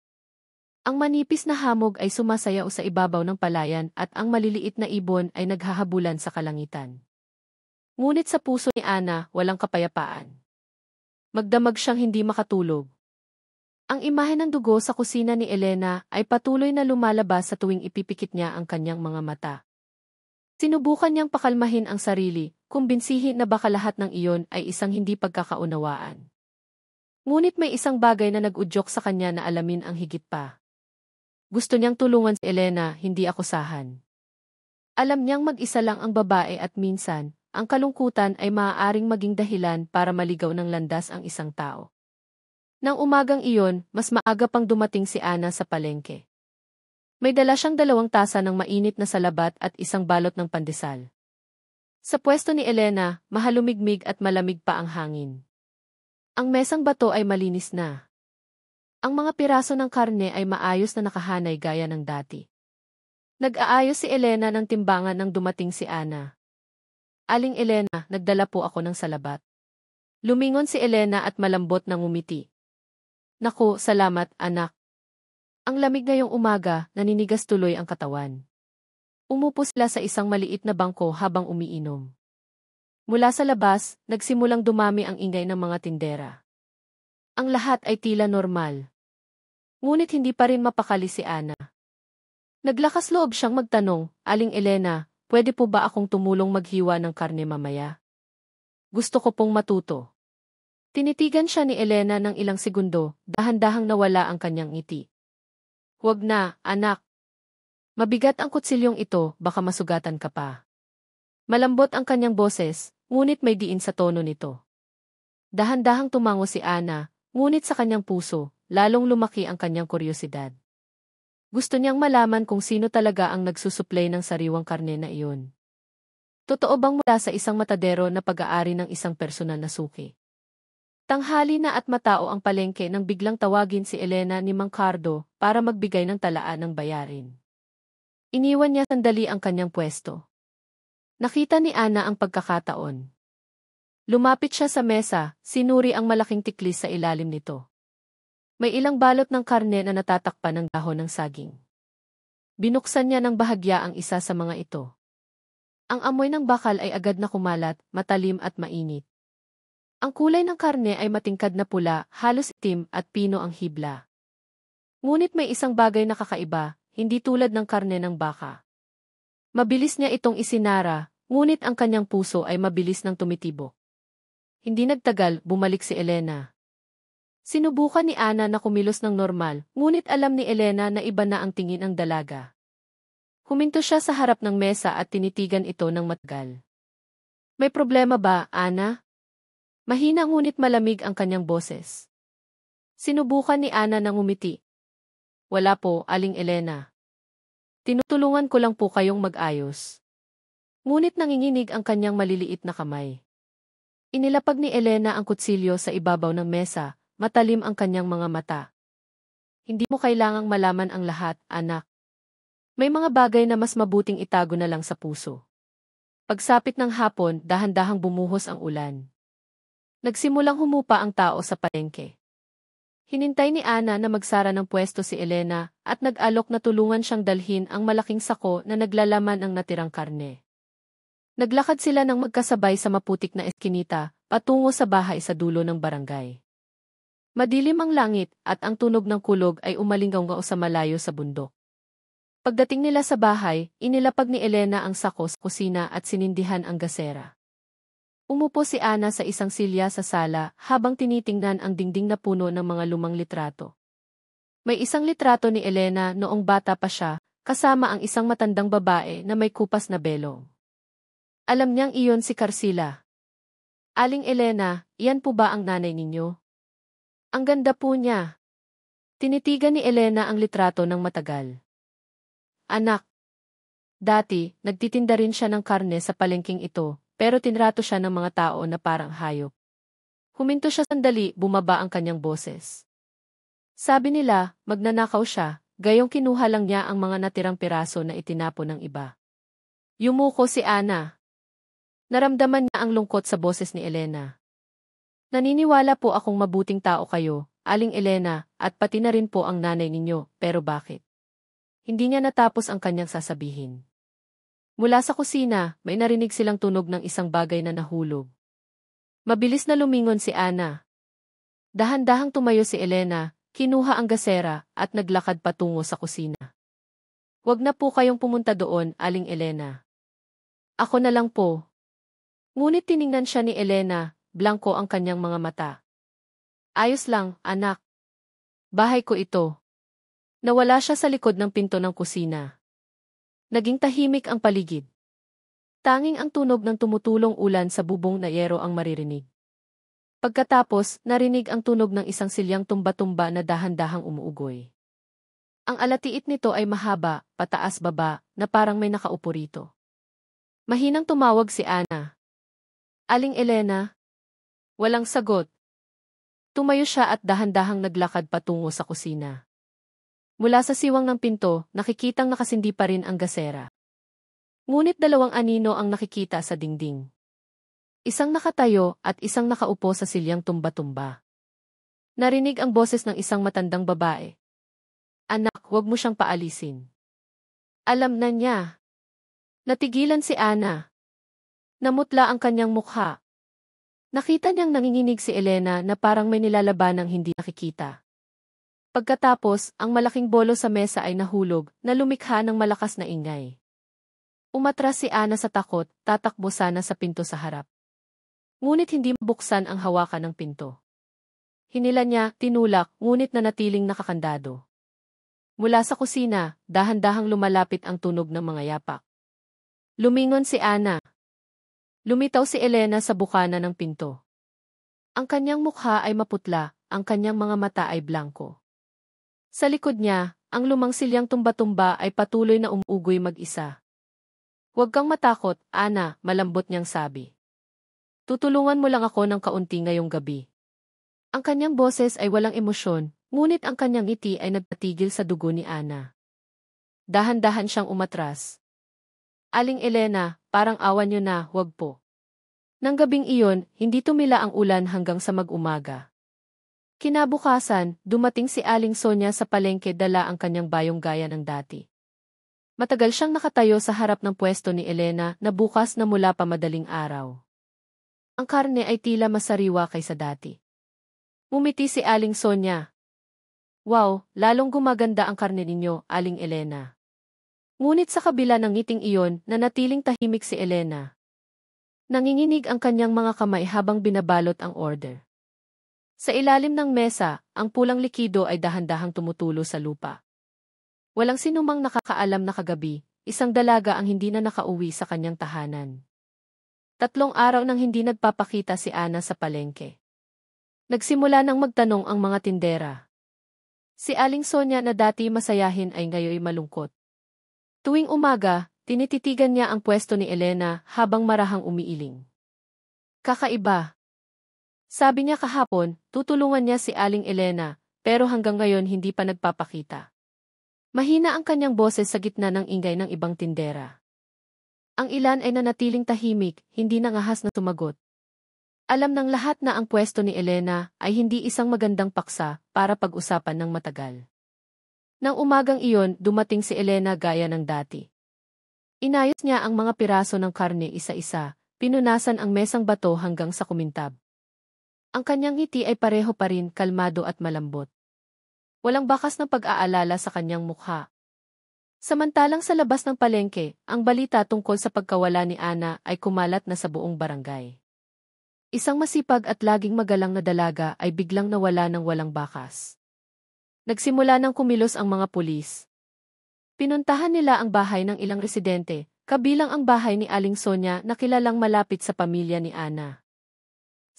Ang manipis na hamog ay sumasayaw sa ibabaw ng palayan at ang maliliit na ibon ay naghahabulan sa kalangitan. Ngunit sa puso ni Ana, walang kapayapaan. Magdamag siyang hindi makatulog. Ang imahe ng dugo sa kusina ni Elena ay patuloy na lumalabas sa tuwing ipipikit niya ang kanyang mga mata. Sinubukan niyang pakalmahin ang sarili, kumbinsihin na baka lahat ng iyon ay isang hindi pagkakaunawaan. Ngunit may isang bagay na nag-udyok sa kanya na alamin ang higit pa. Gusto niyang tulungan si Elena, hindi akusahan. Alam niyang mag-isa lang ang babae at minsan, ang kalungkutan ay maaaring maging dahilan para maligaw ng landas ang isang tao. Nang umagang iyon, mas maaga pang dumating si Ana sa palengke. May dala siyang 2 tasa ng mainit na salabat at isang balot ng pandesal. Sa pwesto ni Elena, mahalumigmig at malamig pa ang hangin. Ang mesang bato ay malinis na. Ang mga piraso ng karne ay maayos na nakahanay gaya ng dati. Nag-aayos si Elena ng timbangan nang dumating si Ana. Aling Elena, nagdala po ako ng salabat. Lumingon si Elena at malambot na ngumiti. Naku, salamat, anak. Ang lamig ngayong umaga, naninigas tuloy ang katawan. Umupo sila sa isang maliit na bangko habang umiinom. Mula sa labas, nagsimulang dumami ang ingay ng mga tindera. Ang lahat ay tila normal. Ngunit hindi pa rin mapakali si Ana. Naglakas loob siyang magtanong, Aling Elena, pwede po ba akong tumulong maghiwa ng karne mamaya? Gusto ko pong matuto. Tinitigan siya ni Elena ng ilang segundo, dahan-dahang nawala ang kanyang ngiti. Huwag na, anak. Mabigat ang kutsilyong ito, baka masugatan ka pa. Malambot ang kanyang boses, ngunit may diin sa tono nito. Dahan-dahang tumango si Ana, ngunit sa kanyang puso, lalong lumaki ang kanyang kuryosidad. Gusto niyang malaman kung sino talaga ang nagsusuplay ng sariwang karne na iyon. Totoo bang mula sa isang matadero na pag-aari ng isang personal na suki? Tanghali na at matao ang palengke nang biglang tawagin si Elena ni Mang Cardo para magbigay ng talaan ng bayarin. Iniwan niya sandali ang kanyang pwesto. Nakita ni Ana ang pagkakataon. Lumapit siya sa mesa, sinuri ang malaking tiklis sa ilalim nito. May ilang balot ng karne na natatakpan ng dahon ng saging. Binuksan niya ng bahagya ang isa sa mga ito. Ang amoy ng bakal ay agad na kumalat, matalim at mainit. Ang kulay ng karne ay matingkad na pula, halos itim at pino ang hibla. Ngunit may isang bagay na kakaiba, hindi tulad ng karne ng baka. Mabilis niya itong isinara, ngunit ang kanyang puso ay mabilis nang tumitibok. Hindi nagtagal, bumalik si Elena. Sinubukan ni Ana na kumilos ng normal, ngunit alam ni Elena na iba na ang tingin ng dalaga. Huminto siya sa harap ng mesa at tinitigan ito ng matagal. May problema ba, Ana? Mahina ngunit malamig ang kanyang boses. Sinubukan ni Ana na ngumiti. Wala po, Aling Elena. Tinutulungan ko lang po kayong mag-ayos. Ngunit nanginginig ang kanyang maliliit na kamay. Inilapag ni Elena ang kutsilyo sa ibabaw ng mesa, matalim ang kanyang mga mata. Hindi mo kailangang malaman ang lahat, anak. May mga bagay na mas mabuting itago na lang sa puso. Pagsapit ng hapon, dahan-dahang bumuhos ang ulan. Nagsimulang humupa ang tao sa palengke. Hinintay ni Ana na magsara ng pwesto si Elena at nag-alok na tulungan siyang dalhin ang malaking sako na naglalaman ng natirang karne. Naglakad sila ng magkasabay sa maputik na eskinita, patungo sa bahay sa dulo ng barangay. Madilim ang langit at ang tunog ng kulog ay umalinggaw sa malayo sa bundok. Pagdating nila sa bahay, inilapag ni Elena ang sako sa kusina at sinindihan ang gasera. Umupo si Ana sa isang silya sa sala habang tinitingnan ang dingding na puno ng mga lumang litrato. May isang litrato ni Elena noong bata pa siya, kasama ang isang matandang babae na may kupas na belong. Alam niyang iyon si Carcila. Aling Elena, iyan po ba ang nanay ninyo? Ang ganda po niya. Tinitigan ni Elena ang litrato ng matagal. Anak. Dati, nagtitinda rin siya ng karne sa palengking ito. Pero tinrato siya ng mga tao na parang hayop. Huminto siya sandali, bumaba ang kanyang boses. Sabi nila, magnanakaw siya, gayong kinuha lang niya ang mga natirang piraso na itinapon ng iba. Yumuko si Ana. Naramdaman niya ang lungkot sa boses ni Elena. Naniniwala po akong mabuting tao kayo, Aling Elena, at pati na rin po ang nanay ninyo, pero bakit? Hindi niya natapos ang kanyang sasabihin. Mula sa kusina, may narinig silang tunog ng isang bagay na nahulog. Mabilis na lumingon si Ana. Dahan-dahang tumayo si Elena, kinuha ang gasera, at naglakad patungo sa kusina. Huwag na po kayong pumunta doon, Aling Elena. Ako na lang po. Ngunit tiningnan siya ni Elena, blanko ang kanyang mga mata. Ayos lang, anak. Bahay ko ito. Nawala siya sa likod ng pinto ng kusina. Naging tahimik ang paligid. Tanging ang tunog ng tumutulong ulan sa bubong na yero ang maririnig. Pagkatapos, narinig ang tunog ng isang silyang tumba-tumba na dahan-dahang umuugoy. Ang alatiit nito ay mahaba, pataas-baba, na parang may nakaupo rito. Mahinang tumawag si Ana. Aling Elena? Walang sagot. Tumayo siya at dahan-dahang naglakad patungo sa kusina. Mula sa siwang ng pinto, nakikitang nakasindi pa rin ang gasera. Ngunit dalawang anino ang nakikita sa dingding. Isang nakatayo at isang nakaupo sa silyang tumba-tumba. Narinig ang boses ng isang matandang babae. Anak, huwag mo siyang paalisin. Alam na niya. Natigilan si Ana. Namutla ang kanyang mukha. Nakita niyang nanginginig si Elena na parang may nilalabanang hindi nakikita. Pagkatapos, ang malaking bolo sa mesa ay nahulog na lumikha ng malakas na ingay. Umatras si Ana sa takot, tatakbo sana sa pinto sa harap. Ngunit hindi mabuksan ang hawakan ng pinto. Hinila niya, tinulak, ngunit nanatiling nakakandado. Mula sa kusina, dahan-dahang lumalapit ang tunog ng mga yapak. Lumingon si Ana. Lumitaw si Elena sa bukana ng pinto. Ang kanyang mukha ay maputla, ang kanyang mga mata ay blanko. Sa likod niya, ang lumang silyang tumba-tumba ay patuloy na umuugoy mag-isa. Huwag kang matakot, Ana, malambot niyang sabi. Tutulungan mo lang ako ng kaunti ngayong gabi. Ang kanyang boses ay walang emosyon, ngunit ang kanyang ngiti ay nagpatigil sa dugo ni Ana. Dahan-dahan siyang umatras. Aling Elena, parang awan niyo na, huwag po. Nang gabing iyon, hindi tumila ang ulan hanggang sa mag-umaga. Kinabukasan, dumating si Aling Sonia sa palengke dala ang kanyang bayong gaya ng dati. Matagal siyang nakatayo sa harap ng pwesto ni Elena na bukas na mula pa madaling araw. Ang karne ay tila masariwa kaysa dati. Ngumiti si Aling Sonia. Wow, lalong gumaganda ang karne ninyo, Aling Elena. Ngunit sa kabila ng ngiting iyon, nanatiling tahimik si Elena. Nanginginig ang kanyang mga kamay habang binabalot ang order. Sa ilalim ng mesa, ang pulang likido ay dahan-dahang tumutulo sa lupa. Walang sinumang nakakaalam na kagabi, isang dalaga ang hindi na nakauwi sa kanyang tahanan. 3 araw nang hindi nagpapakita si Ana sa palengke. Nagsimula nang magtanong ang mga tindera. Si Aling Sonia na dati masayahin ay ngayoy malungkot. Tuwing umaga, tinititigan niya ang pwesto ni Elena habang marahang umiiling. Kakaiba. Sabi niya kahapon, tutulungan niya si Aling Elena, pero hanggang ngayon hindi pa nagpapakita. Mahina ang kanyang boses sa gitna ng ingay ng ibang tindera. Ang ilan ay nanatiling tahimik, hindi nangahas na tumagot. Alam ng lahat na ang pwesto ni Elena ay hindi isang magandang paksa para pag-usapan ng matagal. Nang umagang iyon, dumating si Elena gaya ng dati. Inayos niya ang mga piraso ng karne isa-isa, pinunasan ang mesang bato hanggang sa kumintab. Ang kanyang ngiti ay pareho pa rin, kalmado at malambot. Walang bakas ng pag-aalala sa kanyang mukha. Samantalang sa labas ng palengke, ang balita tungkol sa pagkawala ni Ana ay kumalat na sa buong barangay. Isang masipag at laging magalang na dalaga ay biglang nawala ng walang bakas. Nagsimula ng kumilos ang mga pulis. Pinuntahan nila ang bahay ng ilang residente, kabilang ang bahay ni Aling Sonia na kilalang malapit sa pamilya ni Ana.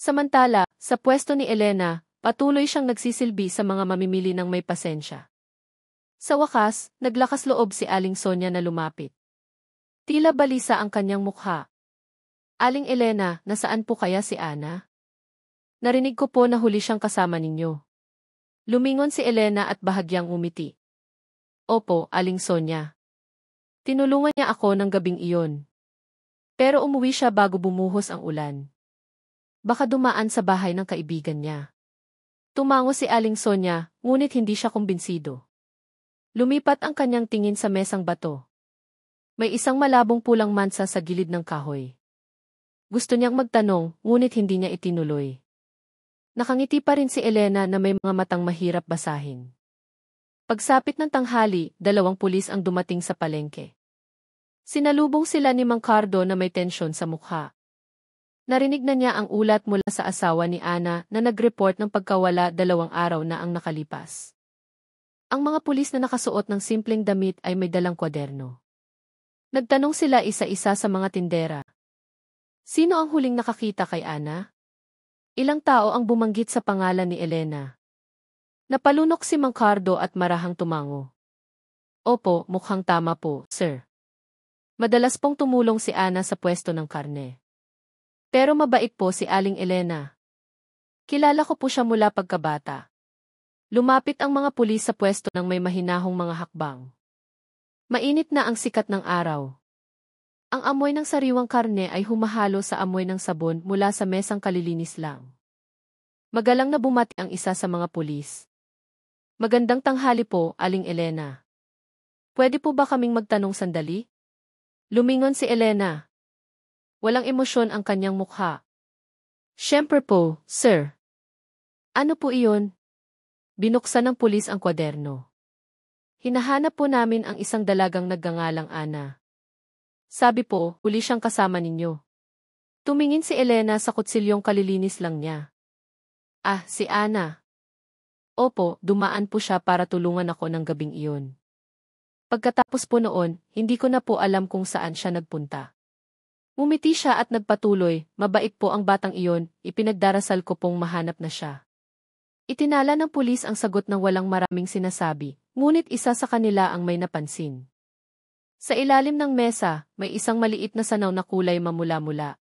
Samantala, sa pwesto ni Elena, patuloy siyang nagsisilbi sa mga mamimili ng may pasensya. Sa wakas, naglakas loob si Aling Sonia na lumapit. Tila balisa ang kanyang mukha. Aling Elena, nasaan po kaya si Ana? Narinig ko po na huli siyang kasama ninyo. Lumingon si Elena at bahagyang umiti. Opo, Aling Sonia. Tinulungan niya ako ng gabing iyon. Pero umuwi siya bago bumuhos ang ulan. Baka dumaan sa bahay ng kaibigan niya. Tumango si Aling Sonia, ngunit hindi siya kumbinsido. Lumipat ang kanyang tingin sa mesang bato. May isang malabong pulang mansa sa gilid ng kahoy. Gusto niyang magtanong, ngunit hindi niya itinuloy. Nakangiti pa rin si Elena na may mga matang mahirap basahin. Pagsapit ng tanghali, 2 pulis ang dumating sa palengke. Sinalubong sila ni Mang Cardo na may tensyon sa mukha. Narinig na niya ang ulat mula sa asawa ni Ana na nag-report ng pagkawala 2 araw na ang nakalipas. Ang mga pulis na nakasuot ng simpleng damit ay may dalang kwaderno. Nagtanong sila isa-isa sa mga tindera. Sino ang huling nakakita kay Ana? Ilang tao ang bumanggit sa pangalan ni Elena. Napalunok si Mang Cardo at marahang tumango. Opo, mukhang tama po, sir. Madalas pong tumulong si Ana sa pwesto ng karne. Pero mabait po si Aling Elena. Kilala ko po siya mula pagkabata. Lumapit ang mga pulis sa pwesto ng may mahinahong mga hakbang. Mainit na ang sikat ng araw. Ang amoy ng sariwang karne ay humahalo sa amoy ng sabon mula sa mesang kalilinis lang. Magalang na bumati ang isa sa mga pulis. Magandang tanghali po, Aling Elena. Pwede po ba kaming magtanong sandali? Lumingon si Elena. Walang emosyon ang kanyang mukha. Siyempre po, sir. Ano po iyon? Binuksan ng pulis ang kwaderno. Hinahanap po namin ang isang dalagang nagngangalang Ana. Sabi po, huli siyang kasama ninyo. Tumingin si Elena sa kutsilyong kalilinis lang niya. Ah, si Ana. Opo, dumaan po siya para tulungan ako ng gabing iyon. Pagkatapos po noon, hindi ko na po alam kung saan siya nagpunta. Ngumiti siya at nagpatuloy, mabait po ang batang iyon, ipinagdarasal ko pong mahanap na siya. Itinala ng pulis ang sagot ng walang maraming sinasabi, ngunit isa sa kanila ang may napansin. Sa ilalim ng mesa, may isang maliit na sanaw na kulay mamula-mula.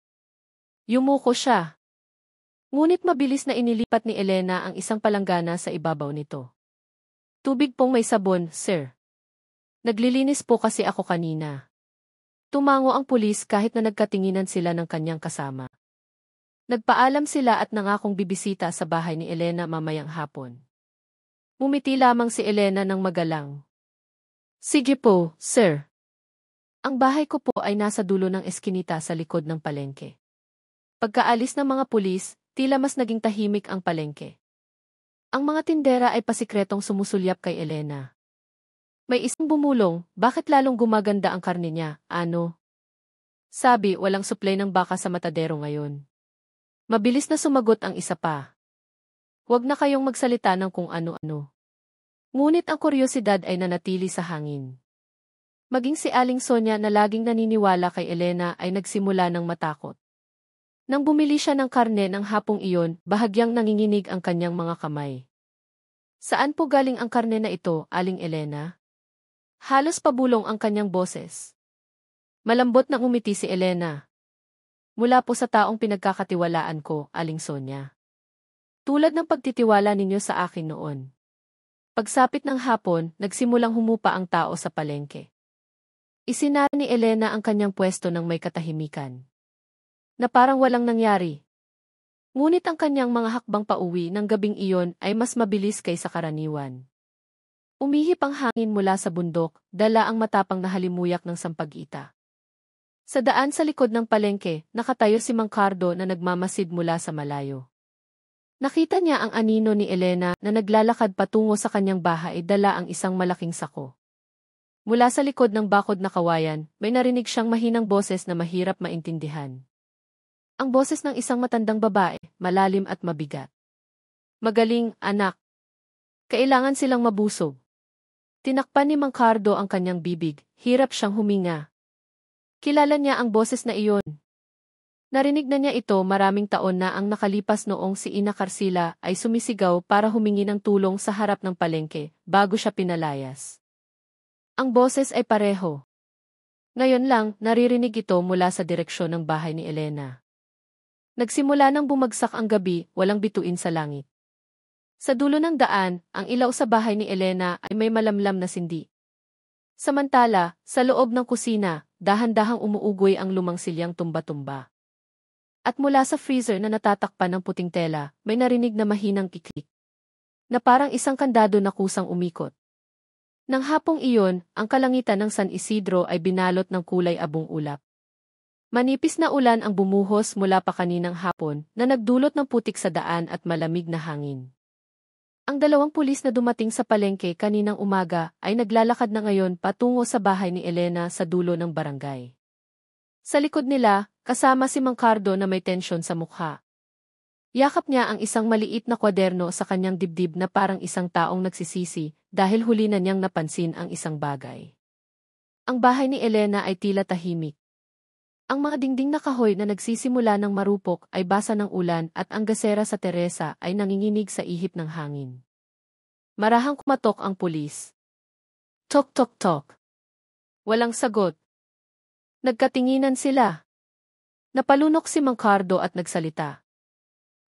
Yumuko siya. Ngunit mabilis na inilipat ni Elena ang isang palanggana sa ibabaw nito. Tubig pong may sabon, sir. Naglilinis po kasi ako kanina. Tumango ang pulis kahit na nagkatinginan sila ng kanyang kasama. Nagpaalam sila at nangakong bibisita sa bahay ni Elena mamayang hapon. Ngumiti lamang si Elena ng magalang. Sige po, sir. Ang bahay ko po ay nasa dulo ng eskinita sa likod ng palengke. Pagkaalis ng mga pulis, tila mas naging tahimik ang palengke. Ang mga tindera ay pasikretong sumusulyap kay Elena. May isang bumulong, bakit lalong gumaganda ang karne niya, ano? Sabi, walang supply ng baka sa matadero ngayon. Mabilis na sumagot ang isa pa. Huwag na kayong magsalita ng kung ano-ano. Ngunit ang kuryosidad ay nanatili sa hangin. Maging si Aling Sonia na laging naniniwala kay Elena ay nagsimula ng matakot. Nang bumili siya ng karne ng hapong iyon, bahagyang nanginginig ang kanyang mga kamay. Saan po galing ang karne na ito, Aling Elena? Halos pabulong ang kanyang boses. Malambot na umiti si Elena. Mula po sa taong pinagkakatiwalaan ko, Aling Sonia. Tulad ng pagtitiwala ninyo sa akin noon. Pagsapit ng hapon, nagsimulang humupa ang tao sa palengke. Isinara ni Elena ang kanyang pwesto ng may katahimikan. Na parang walang nangyari. Ngunit ang kanyang mga hakbang pauwi ng gabing iyon ay mas mabilis kaysa karaniwan. Umihip ang hangin mula sa bundok, dala ang matapang na halimuyak ng sampag-ita. Sa daan sa likod ng palengke, nakatayo si Mang Cardo na nagmamasid mula sa malayo. Nakita niya ang anino ni Elena na naglalakad patungo sa kanyang bahay dala ang isang malaking sako. Mula sa likod ng bakod na kawayan, may narinig siyang mahinang boses na mahirap maintindihan. Ang boses ng isang matandang babae, malalim at mabigat. Magaling, anak. Kailangan silang mabusog. Tinakpan ni Mang Cardo ang kanyang bibig, hirap siyang huminga. Kilala niya ang boses na iyon. Narinig na niya ito maraming taon na ang nakalipas noong si Ina Carcila ay sumisigaw para humingi ng tulong sa harap ng palengke bago siya pinalayas. Ang boses ay pareho. Ngayon lang, naririnig ito mula sa direksyon ng bahay ni Elena. Nagsimula nang bumagsak ang gabi, walang bituin sa langit. Sa dulo ng daan, ang ilaw sa bahay ni Elena ay may malamlam na sindi. Samantala, sa loob ng kusina, dahan-dahang umuugoy ang lumang silyang tumba-tumba. At mula sa freezer na natatakpan ng puting tela, may narinig na mahinang kiklik. Na parang isang kandado na kusang umikot. Nang hapong iyon, ang kalangitan ng San Isidro ay binalot ng kulay abong ulap. Manipis na ulan ang bumuhos mula pa kaninang hapon na nagdulot ng putik sa daan at malamig na hangin. Ang dalawang pulis na dumating sa palengke kaninang umaga ay naglalakad na ngayon patungo sa bahay ni Elena sa dulo ng barangay. Sa likod nila, kasama si Mang Cardo na may tensyon sa mukha. Yakap niya ang isang maliit na kwaderno sa kanyang dibdib na parang isang taong nagsisisi dahil huli na niyang napansin ang isang bagay. Ang bahay ni Elena ay tila tahimik. Ang mga dingding na kahoy na nagsisimula ng marupok ay basa ng ulan at ang gasera sa teresa ay nanginginig sa ihip ng hangin. Marahang kumatok ang pulis. Tok tok tok. Walang sagot. Nagkatinginan sila. Napalunok si Mang Cardo at nagsalita.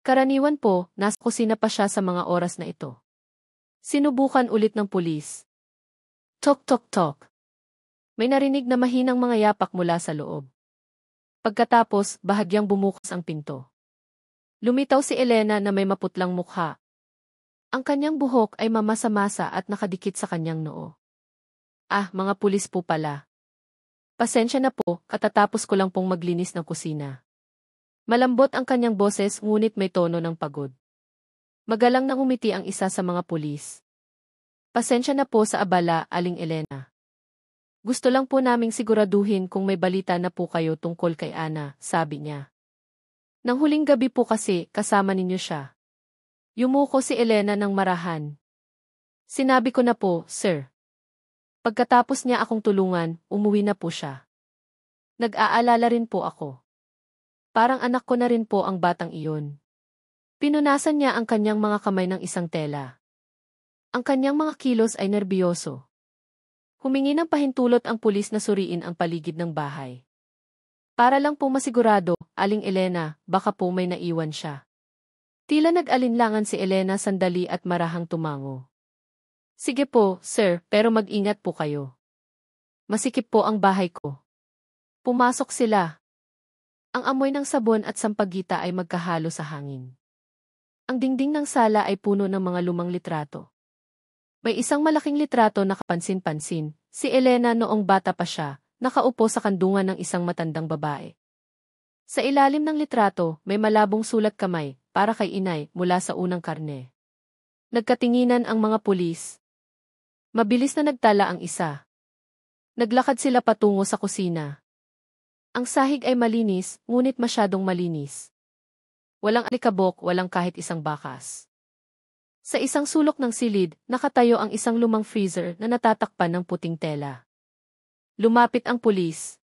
Karaniwan po, nasa kusina pa siya sa mga oras na ito. Sinubukan ulit ng pulis. Tok tok tok. May narinig na mahinang mga yapak mula sa loob. Pagkatapos, bahagyang bumukas ang pinto. Lumitaw si Elena na may maputlang mukha. Ang kanyang buhok ay mamasa-masa at nakadikit sa kanyang noo. Ah, mga pulis po pala. Pasensya na po, katatapos ko lang pong maglinis ng kusina. Malambot ang kanyang boses ngunit may tono ng pagod. Magalang nang umiti ang isa sa mga pulis. Pasensya na po sa abala, Aling Elena. Gusto lang po naming siguraduhin kung may balita na po kayo tungkol kay Ana, sabi niya. Nang huling gabi po kasi, kasama ninyo siya. Yumuko si Elena ng marahan. Sinabi ko na po, sir. Pagkatapos niya akong tulungan, umuwi na po siya. Nag-aalala rin po ako. Parang anak ko na rin po ang batang iyon. Pinunasan niya ang kanyang mga kamay ng isang tela. Ang kanyang mga kilos ay nerbiyoso. Humingi ng pahintulot ang pulis na suriin ang paligid ng bahay. Para lang po masigurado, Aling Elena, baka po may naiwan siya. Tila nag-alinlangan si Elena sandali at marahang tumango. Sige po, sir, pero mag-ingat po kayo. Masikip po ang bahay ko. Pumasok sila. Ang amoy ng sabon at sampagita ay magkahalo sa hangin. Ang dingding ng sala ay puno ng mga lumang litrato. May isang malaking litrato na kapansin-pansin, si Elena noong bata pa siya, nakaupo sa kandungan ng isang matandang babae. Sa ilalim ng litrato, may malabong sulat kamay, para kay inay, mula sa unang karne. Nagkatinginan ang mga pulis. Mabilis na nagtala ang isa. Naglakad sila patungo sa kusina. Ang sahig ay malinis, ngunit masyadong malinis. Walang alikabok, walang kahit isang bakas. Sa isang sulok ng silid, nakatayo ang isang lumang freezer na natatakpan ng puting tela. Lumapit ang pulis.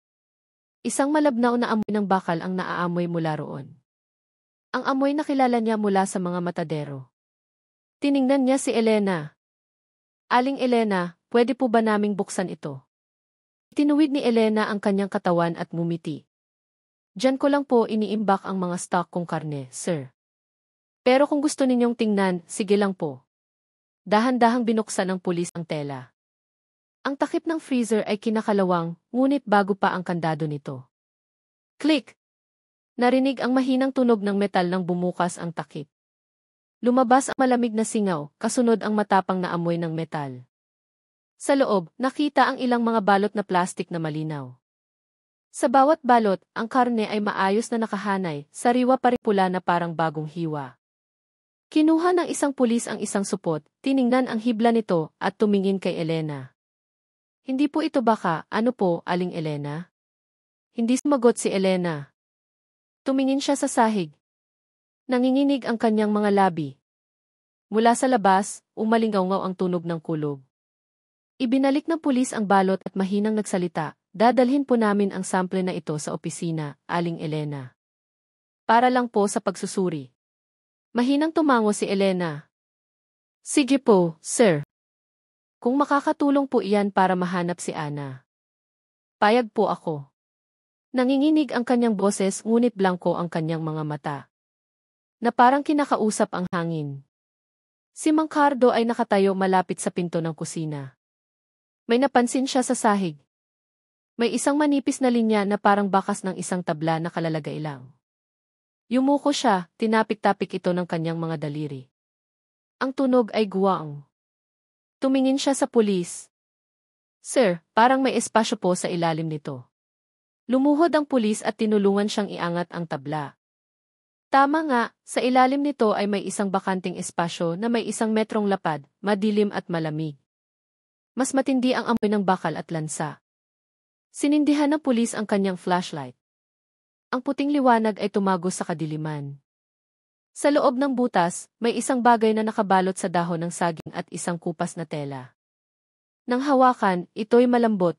Isang malabnaw na amoy ng bakal ang naaamoy mula roon. Ang amoy nakilala niya mula sa mga matadero. Tiningnan niya si Elena. Aling Elena, pwede po ba naming buksan ito? Tinuwid ni Elena ang kanyang katawan at ngumiti. Diyan ko lang po iniimbak ang mga stock kong karne, sir. Pero kung gusto ninyong tingnan, sige lang po. Dahan-dahang binuksan ng pulis ang tela. Ang takip ng freezer ay kinakalawang, ngunit bago pa ang kandado nito. Click! Narinig ang mahinang tunog ng metal nang bumukas ang takip. Lumabas ang malamig na singaw, kasunod ang matapang na amoy ng metal. Sa loob, nakita ang ilang mga balot na plastik na malinaw. Sa bawat balot, ang karne ay maayos na nakahanay, sariwa pa rin pula na parang bagong hiwa. Kinuha ng isang pulis ang isang supot, tiningnan ang hibla nito, at tumingin kay Elena. Hindi po ito baka, ano po, Aling Elena? Hindi sumagot si Elena. Tumingin siya sa sahig. Nanginginig ang kanyang mga labi. Mula sa labas, umalingaw-ngaw ang tunog ng kulog. Ibinalik ng pulis ang balot at mahinang nagsalita, dadalhin po namin ang sample na ito sa opisina, Aling Elena. Para lang po sa pagsusuri. Mahinang tumango si Elena. Sige po, sir. Kung makakatulong po iyan para mahanap si Ana. Payag po ako. Nanginginig ang kanyang boses ngunit blanko ang kanyang mga mata. Na parang kinakausap ang hangin. Si Mang Cardo ay nakatayo malapit sa pinto ng kusina. May napansin siya sa sahig. May isang manipis na linya na parang bakas ng isang tabla na kalalagay lang. Yumuko siya, tinapik-tapik ito ng kanyang mga daliri. Ang tunog ay guwaang. Tumingin siya sa pulis. Sir, parang may espasyo po sa ilalim nito. Lumuhod ang pulis at tinulungan siyang iangat ang tabla. Tama nga, sa ilalim nito ay may isang bakanting espasyo na may 1 metrong lapad, madilim at malamig. Mas matindi ang amoy ng bakal at lansa. Sinindihan ng pulis ang kanyang flashlight. Ang puting liwanag ay tumagos sa kadiliman. Sa loob ng butas, may isang bagay na nakabalot sa dahon ng saging at isang kupas na tela. Nang hawakan, ito'y malambot.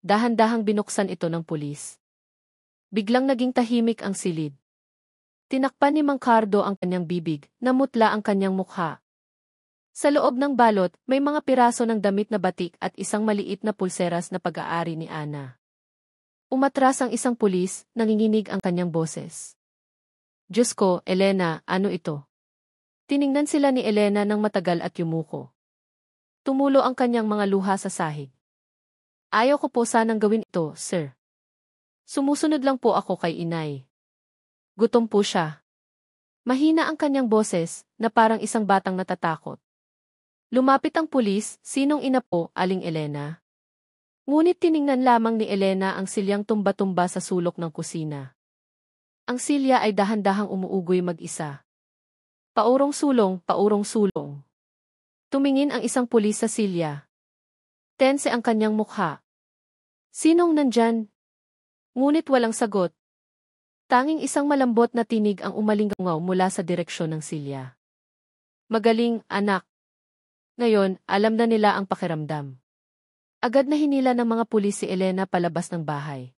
Dahan-dahang binuksan ito ng pulis. Biglang naging tahimik ang silid. Tinakpan ni Mang Cardo ang kanyang bibig, namutla ang kanyang mukha. Sa loob ng balot, may mga piraso ng damit na batik at isang maliit na pulseras na pag-aari ni Ana. Umatras ang isang pulis, nanginginig ang kanyang boses. Diyos ko, Elena, ano ito? Tiningnan sila ni Elena ng matagal at yumuko. Tumulo ang kanyang mga luha sa sahig. Ayaw ko po sanang gawin ito, sir. Sumusunod lang po ako kay inay. Gutom po siya. Mahina ang kanyang boses, na parang isang batang natatakot. Lumapit ang pulis, sinong ina po, Aling Elena? Ngunit tiningnan lamang ni Elena ang silyang tumba-tumba sa sulok ng kusina. Ang silya ay dahan-dahang umuugoy mag-isa. Paurong sulong, paurong sulong. Tumingin ang isang pulis sa silya. Tense ang kanyang mukha. Sinong nandyan? Ngunit walang sagot. Tanging isang malambot na tinig ang umalingaw mula sa direksyon ng silya. Magaling, anak. Ngayon, alam na nila ang pakiramdam. Agad na hinila ng mga pulis si Elena palabas ng bahay.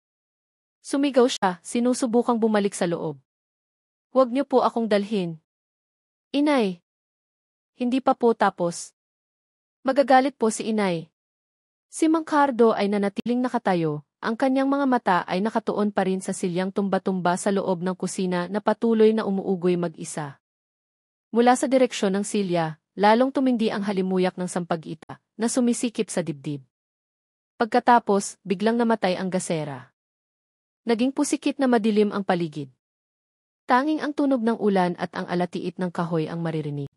Sumigaw siya, sinusubukang bumalik sa loob. Huwag niyo po akong dalhin. Inay. Hindi pa po tapos. Magagalit po si inay. Si Mang Cardo ay nanatiling nakatayo. Ang kanyang mga mata ay nakatuon pa rin sa silyang tumba-tumba sa loob ng kusina na patuloy na umuugoy mag-isa. Mula sa direksyon ng silya, lalong tumindi ang halimuyak ng sampag-ita na sumisikip sa dibdib. Pagkatapos, biglang namatay ang gasera. Naging pusikit na madilim ang paligid. Tanging ang tunog ng ulan at ang alatiit ng kahoy ang maririnig.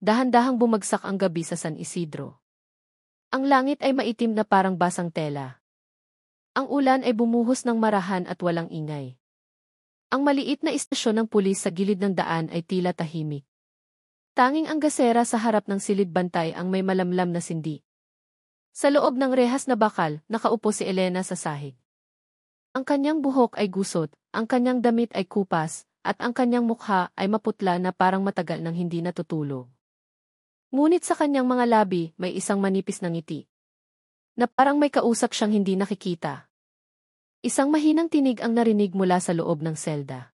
Dahan-dahang bumagsak ang gabi sa San Isidro. Ang langit ay maitim na parang basang tela. Ang ulan ay bumuhos ng marahan at walang ingay. Ang maliit na istasyon ng pulis sa gilid ng daan ay tila tahimik. Tanging ang gasera sa harap ng silid bantay ang may malamlam na sindi. Sa loob ng rehas na bakal, nakaupo si Elena sa sahig. Ang kanyang buhok ay gusot, ang kanyang damit ay kupas, at ang kanyang mukha ay maputla na parang matagal nang hindi natutulog. Ngunit sa kanyang mga labi, may isang manipis na ngiti. Na parang may kausap siyang hindi nakikita. Isang mahinang tinig ang narinig mula sa loob ng selda.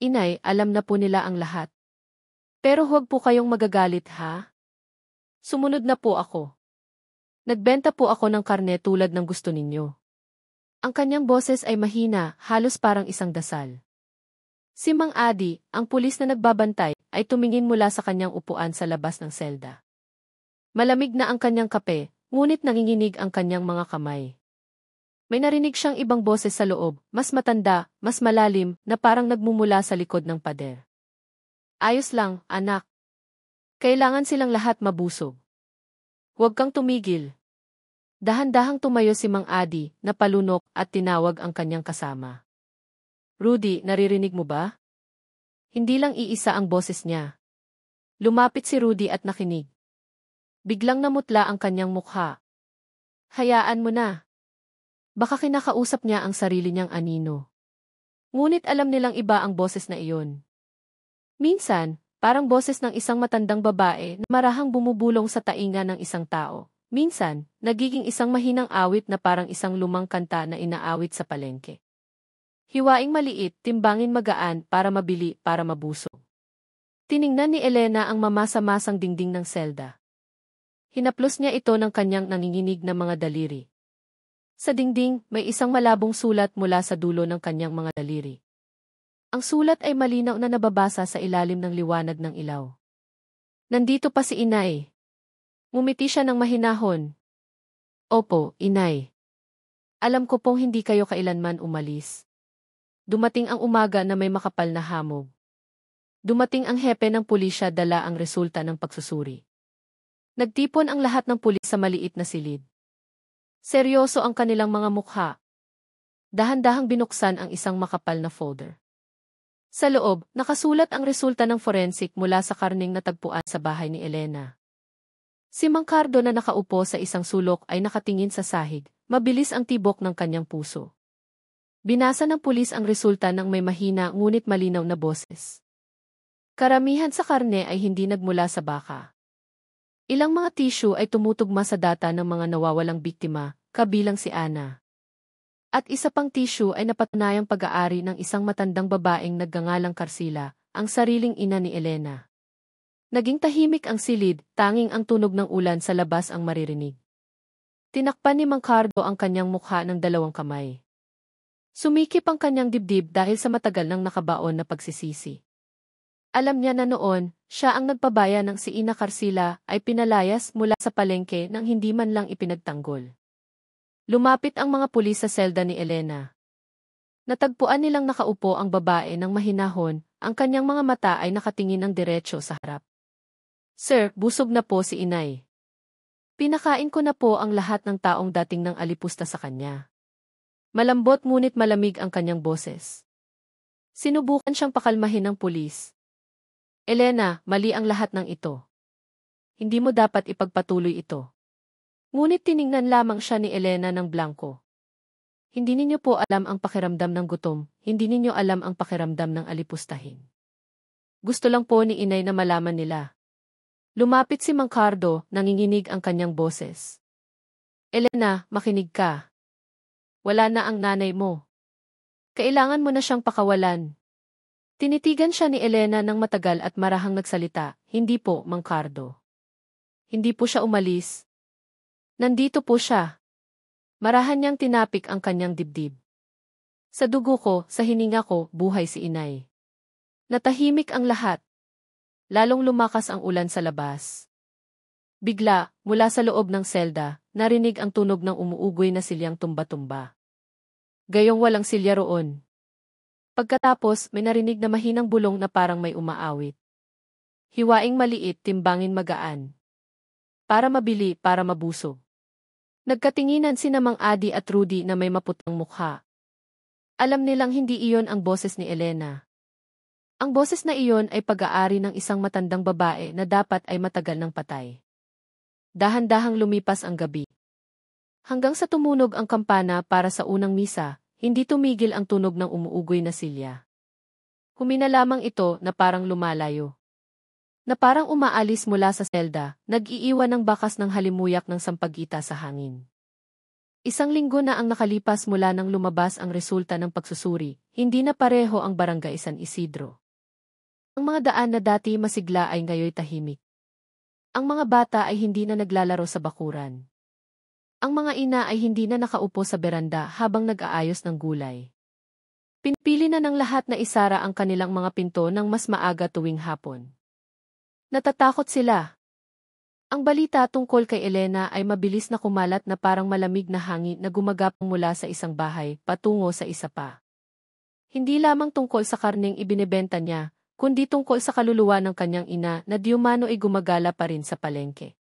Inay, alam na po nila ang lahat. Pero huwag po kayong magagalit ha? Sumunod na po ako. Nagbenta po ako ng karne tulad ng gusto ninyo. Ang kanyang boses ay mahina, halos parang isang dasal. Si Mang Adi, ang pulis na nagbabantay, ay tumingin mula sa kanyang upuan sa labas ng selda. Malamig na ang kanyang kape, ngunit nanginginig ang kanyang mga kamay. May narinig siyang ibang boses sa loob, mas matanda, mas malalim, na parang nagmumula sa likod ng pader. Ayos lang, anak. Kailangan silang lahat mabusog. Huwag kang tumigil. Dahan-dahang tumayo si Mang Adi, napalunok at tinawag ang kanyang kasama. Rudy, naririnig mo ba? Hindi lang iisa ang boses niya. Lumapit si Rudy at nakinig. Biglang namutla ang kanyang mukha. Hayaan mo na. Baka kinakausap niya ang sarili niyang anino. Ngunit alam nilang iba ang boses na iyon. Minsan, parang boses ng isang matandang babae na marahang bumubulong sa tainga ng isang tao. Minsan, nagiging isang mahinang awit na parang isang lumang kanta na inaawit sa palengke. Hiwaing maliit, timbangin magaan para mabili, para mabusog. Tiningnan ni Elena ang mamasa-masang dingding ng selda. Hinaplos niya ito ng kanyang nanginginig na mga daliri. Sa dingding, may isang malabong sulat mula sa dulo ng kanyang mga daliri. Ang sulat ay malinaw na nababasa sa ilalim ng liwanag ng ilaw. Nandito pa si inay. Ngumiti siya ng mahinahon. Opo, inay. Alam ko pong hindi kayo kailanman umalis. Dumating ang umaga na may makapal na hamog. Dumating ang hepe ng pulisya dala ang resulta ng pagsusuri. Nagtipon ang lahat ng pulis sa maliit na silid. Seryoso ang kanilang mga mukha. Dahan-dahang binuksan ang isang makapal na folder. Sa loob, nakasulat ang resulta ng forensic mula sa karneng natagpuan sa bahay ni Elena. Si Mang Cardo na nakaupo sa isang sulok ay nakatingin sa sahig, mabilis ang tibok ng kanyang puso. Binasa ng pulis ang resulta ng may mahina ngunit malinaw na boses. Karamihan sa karne ay hindi nagmula sa baka. Ilang mga tissue ay tumutugma sa data ng mga nawawalang biktima, kabilang si Ana. At isa pang tissue ay napatunayang pag-aari ng isang matandang babaeng nagngangalang Carcila, ang sariling ina ni Elena. Naging tahimik ang silid, tanging ang tunog ng ulan sa labas ang maririnig. Tinakpan ni Mang Cardo ang kanyang mukha ng dalawang kamay. Sumikip ang kanyang dibdib dahil sa matagal nang nakabaon na pagsisisi. Alam niya na noon, siya ang nagpabaya ng si Ina Carcila ay pinalayas mula sa palengke nang hindi man lang ipinagtanggol. Lumapit ang mga pulis sa selda ni Elena. Natagpuan nilang nakaupo ang babae ng mahinahon, ang kanyang mga mata ay nakatingin ng diretso sa harap. Sir, busog na po si inay. Pinakain ko na po ang lahat ng taong dating ng alipusta sa kanya. Malambot ngunit malamig ang kanyang boses. Sinubukan siyang pakalmahin ng pulis. Elena, mali ang lahat ng ito. Hindi mo dapat ipagpatuloy ito. Ngunit tiningnan lamang siya ni Elena ng blanko. Hindi ninyo po alam ang pakiramdam ng gutom, hindi ninyo alam ang pakiramdam ng alipustahin. Gusto lang po ni inay na malaman nila. Lumapit si Mang Cardo, nanginginig ang kanyang boses. Elena, makinig ka. Wala na ang nanay mo. Kailangan mo na siyang pakawalan. Tinitigan siya ni Elena ng matagal at marahang nagsalita, hindi po, Mang Cardo. Hindi po siya umalis. Nandito po siya. Marahan niyang tinapik ang kanyang dibdib. Sa dugo ko, sa hininga ko, buhay si inay. Natahimik ang lahat. Lalong lumakas ang ulan sa labas. Bigla, mula sa loob ng selda, narinig ang tunog ng umuugoy na silyang tumba-tumba. Gayong walang silya roon. Pagkatapos, may narinig na mahinang bulong na parang may umaawit. Hiwaing maliit, timbangin magaan. Para mabili, para mabusog. Nagkatinginan sina Mang Adi at Rudy na may maputang mukha. Alam nilang hindi iyon ang boses ni Elena. Ang boses na iyon ay pag-aari ng isang matandang babae na dapat ay matagal ng patay. Dahan-dahang lumipas ang gabi. Hanggang sa tumunog ang kampana para sa unang misa, hindi tumigil ang tunog ng umuugoy na silya. Humina lamang ito na parang lumalayo. Na parang umaalis mula sa selda, nag-iiwan ng bakas ng halimuyak ng sampagita sa hangin. Isang linggo na ang nakalipas mula nang lumabas ang resulta ng pagsusuri, hindi na pareho ang barangay San Isidro. Ang mga daan na dati masigla ay ngayoy tahimik. Ang mga bata ay hindi na naglalaro sa bakuran. Ang mga ina ay hindi na nakaupo sa beranda habang nag-aayos ng gulay. Pinpili na ng lahat na isara ang kanilang mga pinto ng mas maaga tuwing hapon. Natatakot sila. Ang balita tungkol kay Elena ay mabilis na kumalat na parang malamig na hangin na gumagapang mula sa isang bahay patungo sa isa pa. Hindi lamang tungkol sa karneng ibinebenta niya, kundi tungkol sa kaluluwa ng kanyang ina na diumano ay gumagala pa rin sa palengke.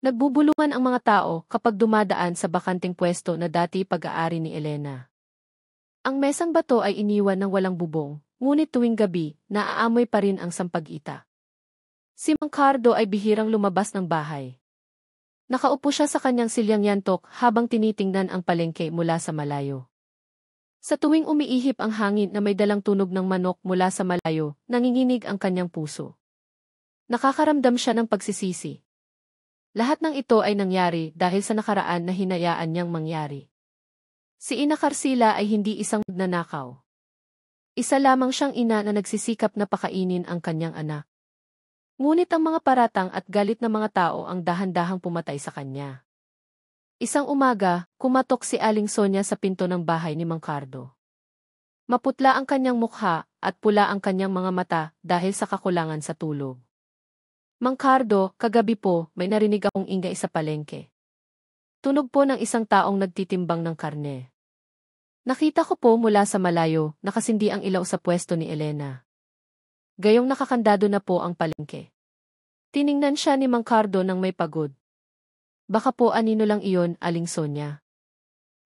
Nagbubulungan ang mga tao kapag dumadaan sa bakanting pwesto na dati pag-aari ni Elena. Ang mesang bato ay iniwan ng walang bubong, ngunit tuwing gabi, naaamoy pa rin ang sampagita. Si Mang Cardo ay bihirang lumabas ng bahay. Nakaupo siya sa kanyang silyang yantok habang tinitingnan ang palengke mula sa malayo. Sa tuwing umiihip ang hangin na may dalang tunog ng manok mula sa malayo, nanginginig ang kanyang puso. Nakakaramdam siya ng pagsisisi. Lahat ng ito ay nangyari dahil sa nakaraan na hinayaan niyang mangyari. Si Ina Carcila ay hindi isang magnanakaw. Isa lamang siyang ina na nagsisikap na pakainin ang kanyang anak. Ngunit ang mga paratang at galit na mga tao ang dahan-dahang pumatay sa kanya. Isang umaga, kumatok si Aling Sonia sa pinto ng bahay ni Mang Cardo. Maputla ang kanyang mukha at pula ang kanyang mga mata dahil sa kakulangan sa tulog. Mang Cardo, kagabi po, may narinig akong ingay sa palengke. Tunog po ng isang taong nagtitimbang ng karne. Nakita ko po mula sa malayo, nakasindi ang ilaw sa pwesto ni Elena. Gayong nakakandado na po ang palengke. Tiningnan siya ni Mang Cardo ng may pagod. Baka po anino lang iyon, Aling Sonia.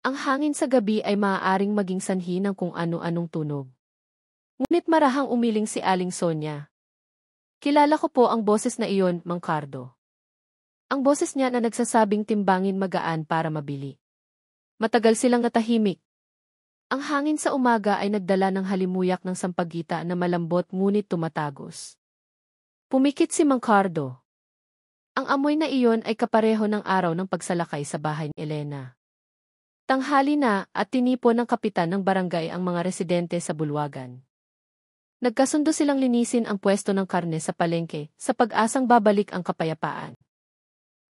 Ang hangin sa gabi ay maaaring maging sanhi ng kung ano-anong tunog. Ngunit marahang umiling si Aling Sonia. Kilala ko po ang boses na iyon, Mang Cardo. Ang boses niya na nagsasabing timbangin magaan para mabili. Matagal silang natahimik. Ang hangin sa umaga ay nagdala ng halimuyak ng sampagita na malambot ngunit tumatagos. Pumikit si Mang Cardo. Ang amoy na iyon ay kapareho ng araw ng pagsalakay sa bahay ni Elena. Tanghali na at tinipon ng kapitan ng barangay ang mga residente sa bulwagan. Nagkasundo silang linisin ang pwesto ng karne sa palengke sa pag-asang babalik ang kapayapaan.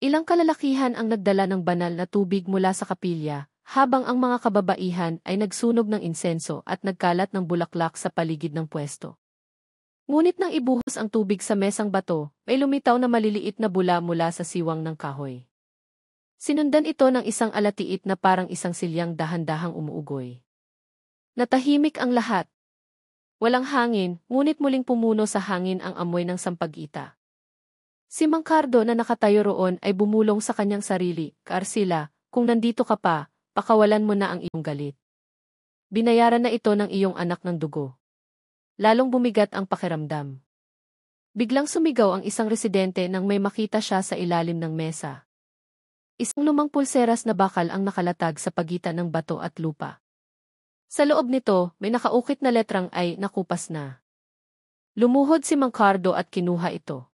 Ilang kalalakihan ang nagdala ng banal na tubig mula sa kapilya, habang ang mga kababaihan ay nagsunog ng insenso at nagkalat ng bulaklak sa paligid ng pwesto. Ngunit nang ibuhos ang tubig sa mesang bato, may lumitaw na maliliit na bula mula sa siwang ng kahoy. Sinundan ito ng isang alatiit na parang isang silyang dahan-dahang umuugoy. Natahimik ang lahat. Walang hangin, ngunit muling pumuno sa hangin ang amoy ng sampagita. Si Mang Cardo na nakatayo roon ay bumulong sa kanyang sarili, Carcila, kung nandito ka pa, pakawalan mo na ang iyong galit. Binayaran na ito ng iyong anak ng dugo. Lalong bumigat ang pakiramdam. Biglang sumigaw ang isang residente nang may makita siya sa ilalim ng mesa. Isang lumang pulseras na bakal ang nakalatag sa pagitan ng bato at lupa. Sa loob nito, may nakaukit na letrang ay nakupas na. Lumuhod si Mang Cardo at kinuha ito.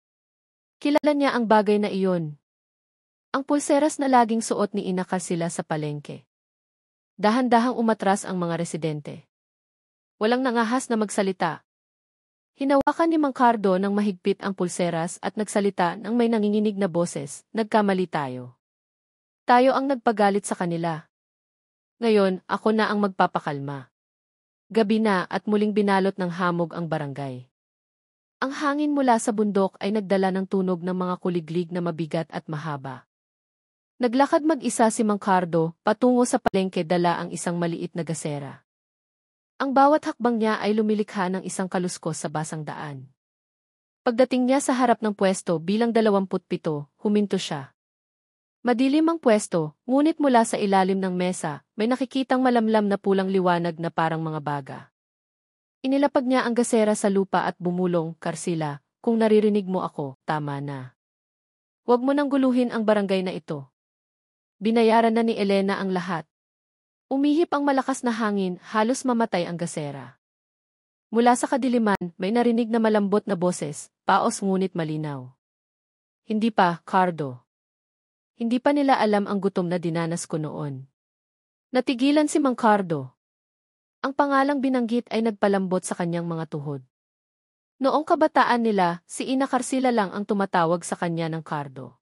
Kilala niya ang bagay na iyon. Ang pulseras na laging suot ni Ina Carcila sa palengke. Dahan-dahang umatras ang mga residente. Walang nangahas na magsalita. Hinawakan ni Mang Cardo ng mahigpit ang pulseras at nagsalita ng may nanginginig na boses, nagkamali tayo. Tayo ang nagpagalit sa kanila. Ngayon, ako na ang magpapakalma. Gabi na at muling binalot ng hamog ang barangay. Ang hangin mula sa bundok ay nagdala ng tunog ng mga kuliglig na mabigat at mahaba. Naglakad mag-isa si Mang Cardo, patungo sa palengke dala ang isang maliit na gasera. Ang bawat hakbang niya ay lumilikha ng isang kaluskos sa basang daan. Pagdating niya sa harap ng pwesto bilang 27, huminto siya. Madilim ang pwesto, ngunit mula sa ilalim ng mesa, may nakikitang malamlam na pulang liwanag na parang mga baga. Inilapag niya ang gasera sa lupa at bumulong, Carcila, kung naririnig mo ako, tama na. Huwag mo nang guluhin ang barangay na ito. Binayaran na ni Elena ang lahat. Umihip ang malakas na hangin, halos mamatay ang gasera. Mula sa kadiliman, may narinig na malambot na boses, paos ngunit malinaw. Hindi pa, Cardo. Hindi pa nila alam ang gutom na dinanas ko noon. Natigilan si Mang Cardo. Ang pangalang binanggit ay nagpalambot sa kanyang mga tuhod. Noong kabataan nila, si Ina Carcila lang ang tumatawag sa kanya ng Cardo.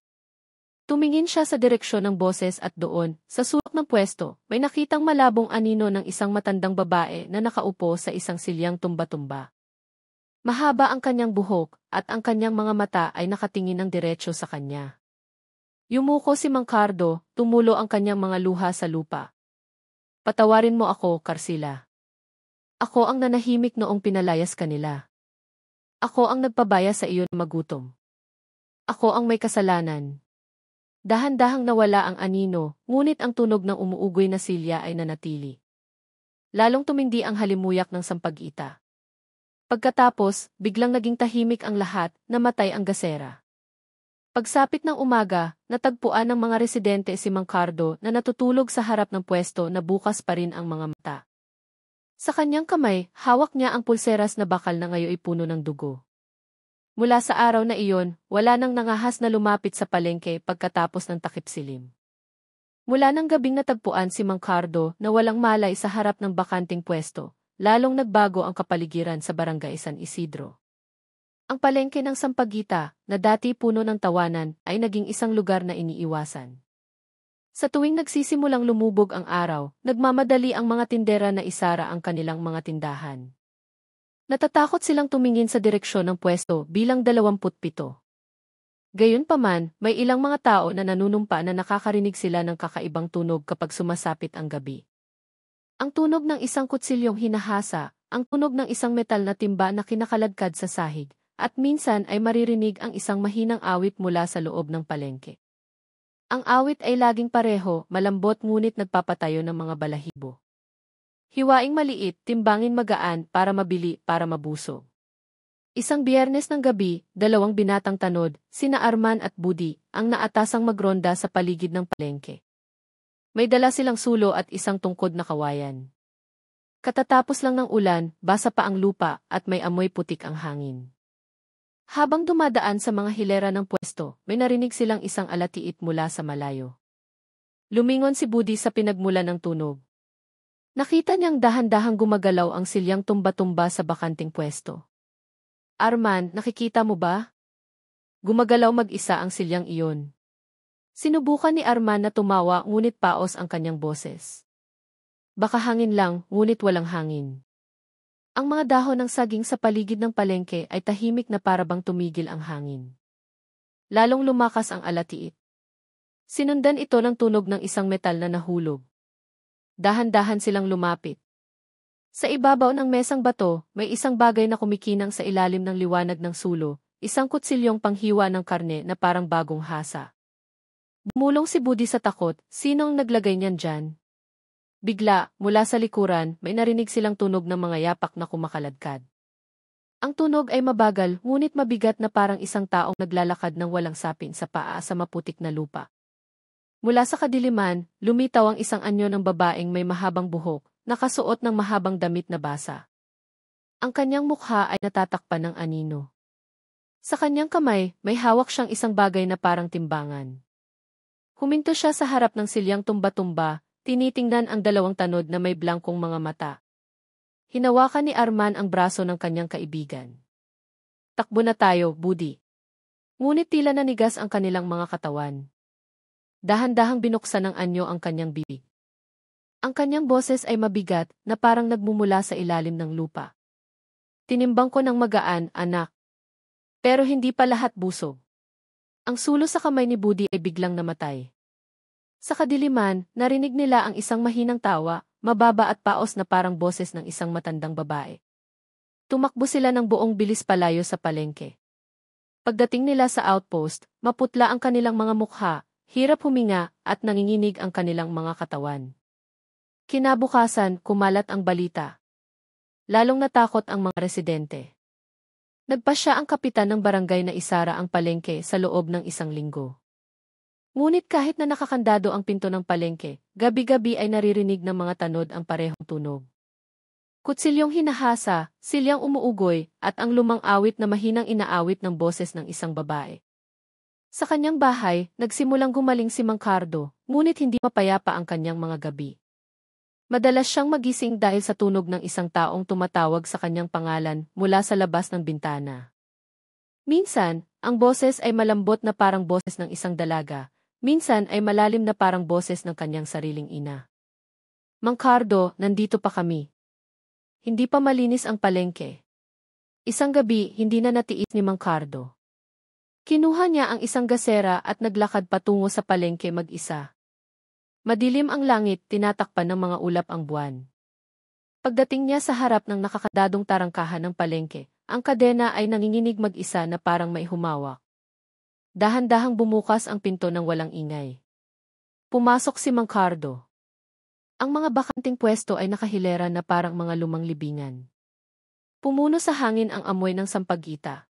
Tumingin siya sa direksyon ng boses at doon, sa sulok ng pwesto, may nakitang malabong anino ng isang matandang babae na nakaupo sa isang silyang tumba-tumba. Mahaba ang kanyang buhok, at ang kanyang mga mata ay nakatingin ng diretsyo sa kanya. Yumuko si Mang Cardo, tumulo ang kanyang mga luha sa lupa. Patawarin mo ako, Carcila. Ako ang nanahimik noong pinalayas kanila. Ako ang nagpabaya sa iyo na magutom. Ako ang may kasalanan. Dahan-dahang nawala ang anino, ngunit ang tunog ng umuugoy na silya ay nanatili. Lalong tumindi ang halimuyak ng sampag-ita. Pagkatapos, biglang naging tahimik ang lahat, namatay ang gasera. Pagsapit ng umaga, natagpuan ng mga residente si Mang Cardo na natutulog sa harap ng pwesto na bukas pa rin ang mga mata. Sa kanyang kamay, hawak niya ang pulseras na bakal na ngayon ay puno ng dugo. Mula sa araw na iyon, wala nang nangahas na lumapit sa palengke pagkatapos ng takip silim. Mula ng gabing natagpuan si Mang Cardo na walang malay sa harap ng bakanting pwesto, lalong nagbago ang kapaligiran sa barangay San Isidro. Ang palengke ng Sampaguita, na dati puno ng tawanan, ay naging isang lugar na iniiwasan. Sa tuwing nagsisimulang lumubog ang araw, nagmamadali ang mga tindera na isara ang kanilang mga tindahan. Natatakot silang tumingin sa direksyon ng pwesto bilang 27. Gayunpaman, may ilang mga tao na nanunumpa na nakakarinig sila ng kakaibang tunog kapag sumasapit ang gabi. Ang tunog ng isang kutsilyong hinahasa, ang tunog ng isang metal na timba na kinakaladkad sa sahig, at minsan ay maririnig ang isang mahinang awit mula sa loob ng palengke. Ang awit ay laging pareho, malambot ngunit nagpapatayo ng mga balahibo. Hiwaing maliit, timbangin magaan para mabili, para mabusog. Isang Biyernes ng gabi, dalawang binatang tanod, sina Arman at Budi, ang naatasang magronda sa paligid ng palengke. May dala silang sulo at isang tungkod na kawayan. Katatapos lang ng ulan, basa pa ang lupa at may amoy putik ang hangin. Habang dumadaan sa mga hilera ng pwesto, may narinig silang isang alatiit mula sa malayo. Lumingon si Budi sa pinagmulan ng tunog. Nakita niyang dahan-dahang gumagalaw ang silyang tumba-tumba sa bakanting pwesto. Arman, nakikita mo ba? Gumagalaw mag-isa ang silyang iyon. Sinubukan ni Arman na tumawa ngunit paos ang kanyang boses. Baka hangin lang, ngunit walang hangin. Ang mga dahon ng saging sa paligid ng palengke ay tahimik na parabang tumigil ang hangin. Lalong lumakas ang alatiit. Sinundan ito ng tunog ng isang metal na nahulog. Dahan-dahan silang lumapit. Sa ibabaw ng mesang bato, may isang bagay na kumikinang sa ilalim ng liwanag ng sulo, isang kutsilyong panghiwa ng karne na parang bagong hasa. Bumulong si Budi sa takot, sinong naglagay niyan dyan? Bigla, mula sa likuran, may narinig silang tunog ng mga yapak na kumakaladkad. Ang tunog ay mabagal, ngunit mabigat na parang isang taong naglalakad ng walang sapin sa paa sa maputik na lupa. Mula sa kadiliman, lumitaw ang isang anyo ng babaeng may mahabang buhok, nakasuot ng mahabang damit na basa. Ang kanyang mukha ay natatakpan ng anino. Sa kanyang kamay, may hawak siyang isang bagay na parang timbangan. Huminto siya sa harap ng silyang tumba-tumba, tinitingnan ang dalawang tanod na may blangkong mga mata. Hinawakan ni Arman ang braso ng kanyang kaibigan. Takbo na tayo, Budi. Ngunit tila nanigas ang kanilang mga katawan. Dahan-dahang binuksan ng anyo ang kanyang bibig. Ang kanyang boses ay mabigat na parang nagmumula sa ilalim ng lupa. Tinimbang ko ng magaan, anak. Pero hindi pa lahat busog. Ang sulo sa kamay ni Budi ay biglang namatay. Sa kadiliman, narinig nila ang isang mahinang tawa, mababa at paos na parang boses ng isang matandang babae. Tumakbo sila ng buong bilis palayo sa palengke. Pagdating nila sa outpost, maputla ang kanilang mga mukha, hirap huminga at nanginginig ang kanilang mga katawan. Kinabukasan, kumalat ang balita. Lalong natakot ang mga residente. Nagpasya ang kapitan ng barangay na isara ang palengke sa loob ng isang linggo. Ngunit kahit na nakakandado ang pinto ng palengke, gabi-gabi ay naririnig ng mga tanod ang parehong tunog. Kutsilyong hinahasa, silyang umuugoy, at ang lumang awit na mahinang inaawit ng boses ng isang babae. Sa kanyang bahay, nagsimulang gumaling si Mang Cardo, ngunit hindi mapayapa ang kanyang mga gabi. Madalas siyang magising dahil sa tunog ng isang taong tumatawag sa kanyang pangalan mula sa labas ng bintana. Minsan, ang boses ay malambot na parang boses ng isang dalaga, minsan ay malalim na parang boses ng kanyang sariling ina. Mang Cardo, nandito pa kami. Hindi pa malinis ang palengke. Isang gabi, hindi na natiis ni Mang Cardo. Kinuha niya ang isang gasera at naglakad patungo sa palengke mag-isa. Madilim ang langit, tinatakpan ng mga ulap ang buwan. Pagdating niya sa harap ng nakakadadong tarangkahan ng palengke, ang kadena ay nanginginig mag-isa na parang may humawak. Dahan-dahang bumukas ang pinto ng walang ingay. Pumasok si Mang Cardo. Ang mga bakanting pwesto ay nakahilera na parang mga lumang libingan. Pumuno sa hangin ang amoy ng sampagita.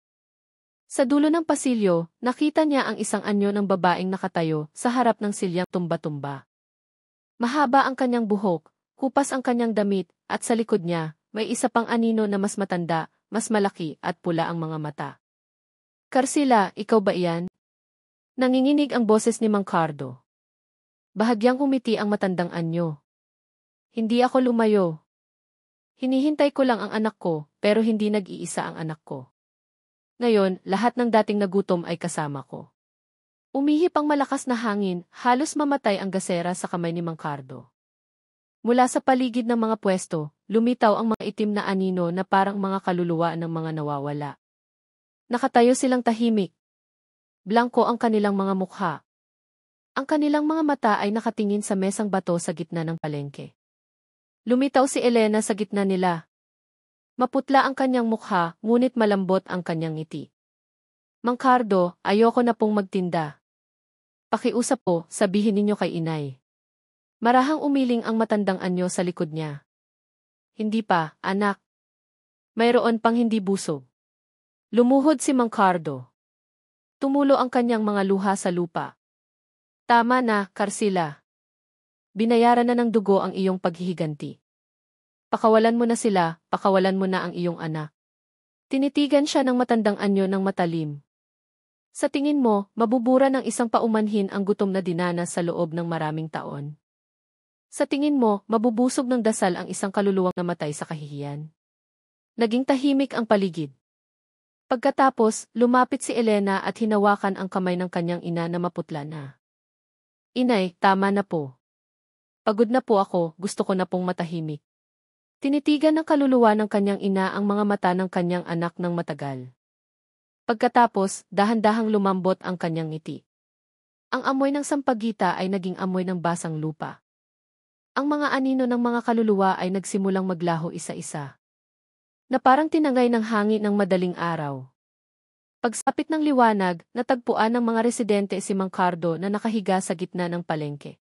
Sa dulo ng pasilyo, nakita niya ang isang anyo ng babaeng nakatayo sa harap ng silyang tumba-tumba. Mahaba ang kanyang buhok, kupas ang kanyang damit, at sa likod niya, may isa pang anino na mas matanda, mas malaki at pula ang mga mata. Carcila, ikaw ba iyan? Nanginginig ang boses ni Mang Cardo. Bahagyang humiti ang matandang anyo. Hindi ako lumayo. Hinihintay ko lang ang anak ko, pero hindi nag-iisa ang anak ko. Ngayon, lahat ng dating nagutom ay kasama ko. Umihip ang malakas na hangin, halos mamatay ang gasera sa kamay ni Mang Cardo. Mula sa paligid ng mga pwesto, lumitaw ang mga itim na anino na parang mga kaluluwa ng mga nawawala. Nakatayo silang tahimik. Blanko ang kanilang mga mukha. Ang kanilang mga mata ay nakatingin sa mesang bato sa gitna ng palengke. Lumitaw si Elena sa gitna nila. Maputla ang kanyang mukha, ngunit malambot ang kanyang ngiti. Mang Cardo, ayoko na pong magtinda. Pakiusap po, sabihin ninyo kay inay. Marahang umiling ang matandang anyo sa likod niya. hindi pa, anak. Mayroon pang hindi busog. Lumuhod si Mang Cardo. Tumulo ang kanyang mga luha sa lupa. Tama na, Carcilla. Binayaran na ng dugo ang iyong paghihiganti. Pakawalan mo na sila, pakawalan mo na ang iyong anak. Tinitigan siya ng matandang anyo ng matalim. Sa tingin mo, mabubura ng isang paumanhin ang gutom na dinanas sa loob ng maraming taon. Sa tingin mo, mabubusog ng dasal ang isang kaluluwang namatay sa kahihiyan. Naging tahimik ang paligid. Pagkatapos, lumapit si Elena at hinawakan ang kamay ng kanyang ina na maputla na. Inay, tama na po. Pagod na po ako, gusto ko na pong matahimik. Tinitigan ng kaluluwa ng kanyang ina ang mga mata ng kanyang anak ng matagal. Pagkatapos, dahan-dahang lumambot ang kanyang ngiti. Ang amoy ng sampagita ay naging amoy ng basang lupa. Ang mga anino ng mga kaluluwa ay nagsimulang maglaho isa-isa, na parang tinangay ng hangin ng madaling araw. Pagsapit ng liwanag, natagpuan ng mga residente si Mang Cardo na nakahiga sa gitna ng palengke.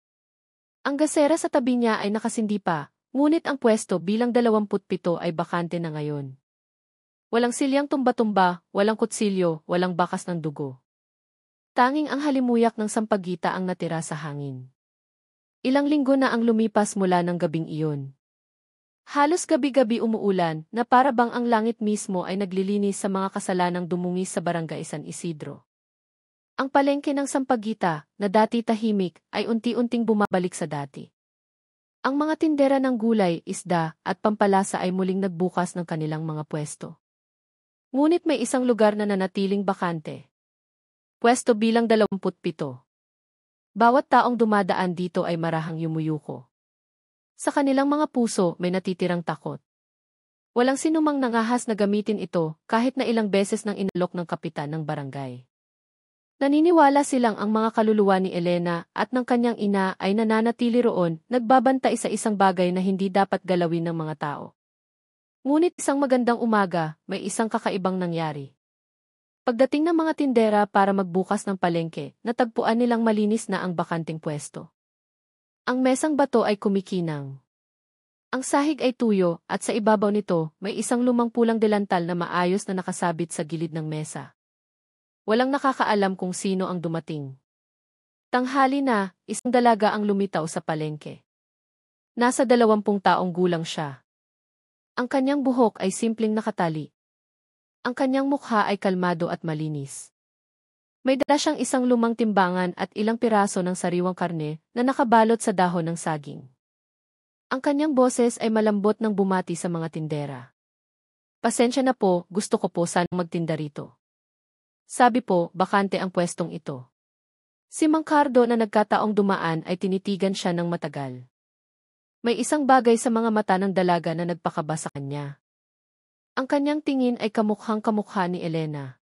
Ang gasera sa tabi niya ay nakasindi pa, ngunit ang pwesto bilang 27 ay bakante na ngayon. Walang silyang tumba-tumba, walang kutsilyo, walang bakas ng dugo. Tanging ang halimuyak ng sampagita ang natira sa hangin. Ilang linggo na ang lumipas mula ng gabing iyon. Halos gabi-gabi umuulan na para bang ang langit mismo ay naglilinis sa mga kasalanang dumungis sa barangay San Isidro. Ang palengke ng sampagita, na dati tahimik, ay unti-unting bumabalik sa dati. Ang mga tindera ng gulay, isda, at pampalasa ay muling nagbukas ng kanilang mga pwesto. Ngunit may isang lugar na nanatiling bakante. Pwesto bilang 27. Bawat taong dumadaan dito ay marahang yumuyuko. Sa kanilang mga puso may natitirang takot. Walang sinumang nangahas na gamitin ito kahit na ilang beses nang inalok ng kapitan ng barangay. Naniniwala silang ang mga kaluluwa ni Elena at ng kanyang ina ay nananatili roon, nagbabantay sa isang bagay na hindi dapat galawin ng mga tao. Ngunit isang magandang umaga, may isang kakaibang nangyari. Pagdating ng mga tindera para magbukas ng palengke, natagpuan nilang malinis na ang bakanting pwesto. Ang mesang bato ay kumikinang. Ang sahig ay tuyo at sa ibabaw nito may isang lumang pulang delantal na maayos na nakasabit sa gilid ng mesa. Walang nakakaalam kung sino ang dumating. Tanghali na, isang dalaga ang lumitaw sa palengke. Nasa 20 taong gulang siya. Ang kanyang buhok ay simpleng nakatali. Ang kanyang mukha ay kalmado at malinis. May dala siyang isang lumang timbangan at ilang piraso ng sariwang karne na nakabalot sa dahon ng saging. Ang kanyang boses ay malambot ng bumati sa mga tindera. Pasensya na po, gusto ko po sanang magtinda rito. Sabi po, bakante ang pwestong ito. Si Mang Cardo na nagkataong dumaan ay tinitigan siya ng matagal. May isang bagay sa mga mata ng dalaga na nagpakaba sa kanya. Ang kanyang tingin ay kamukhang-kamukha ni Elena.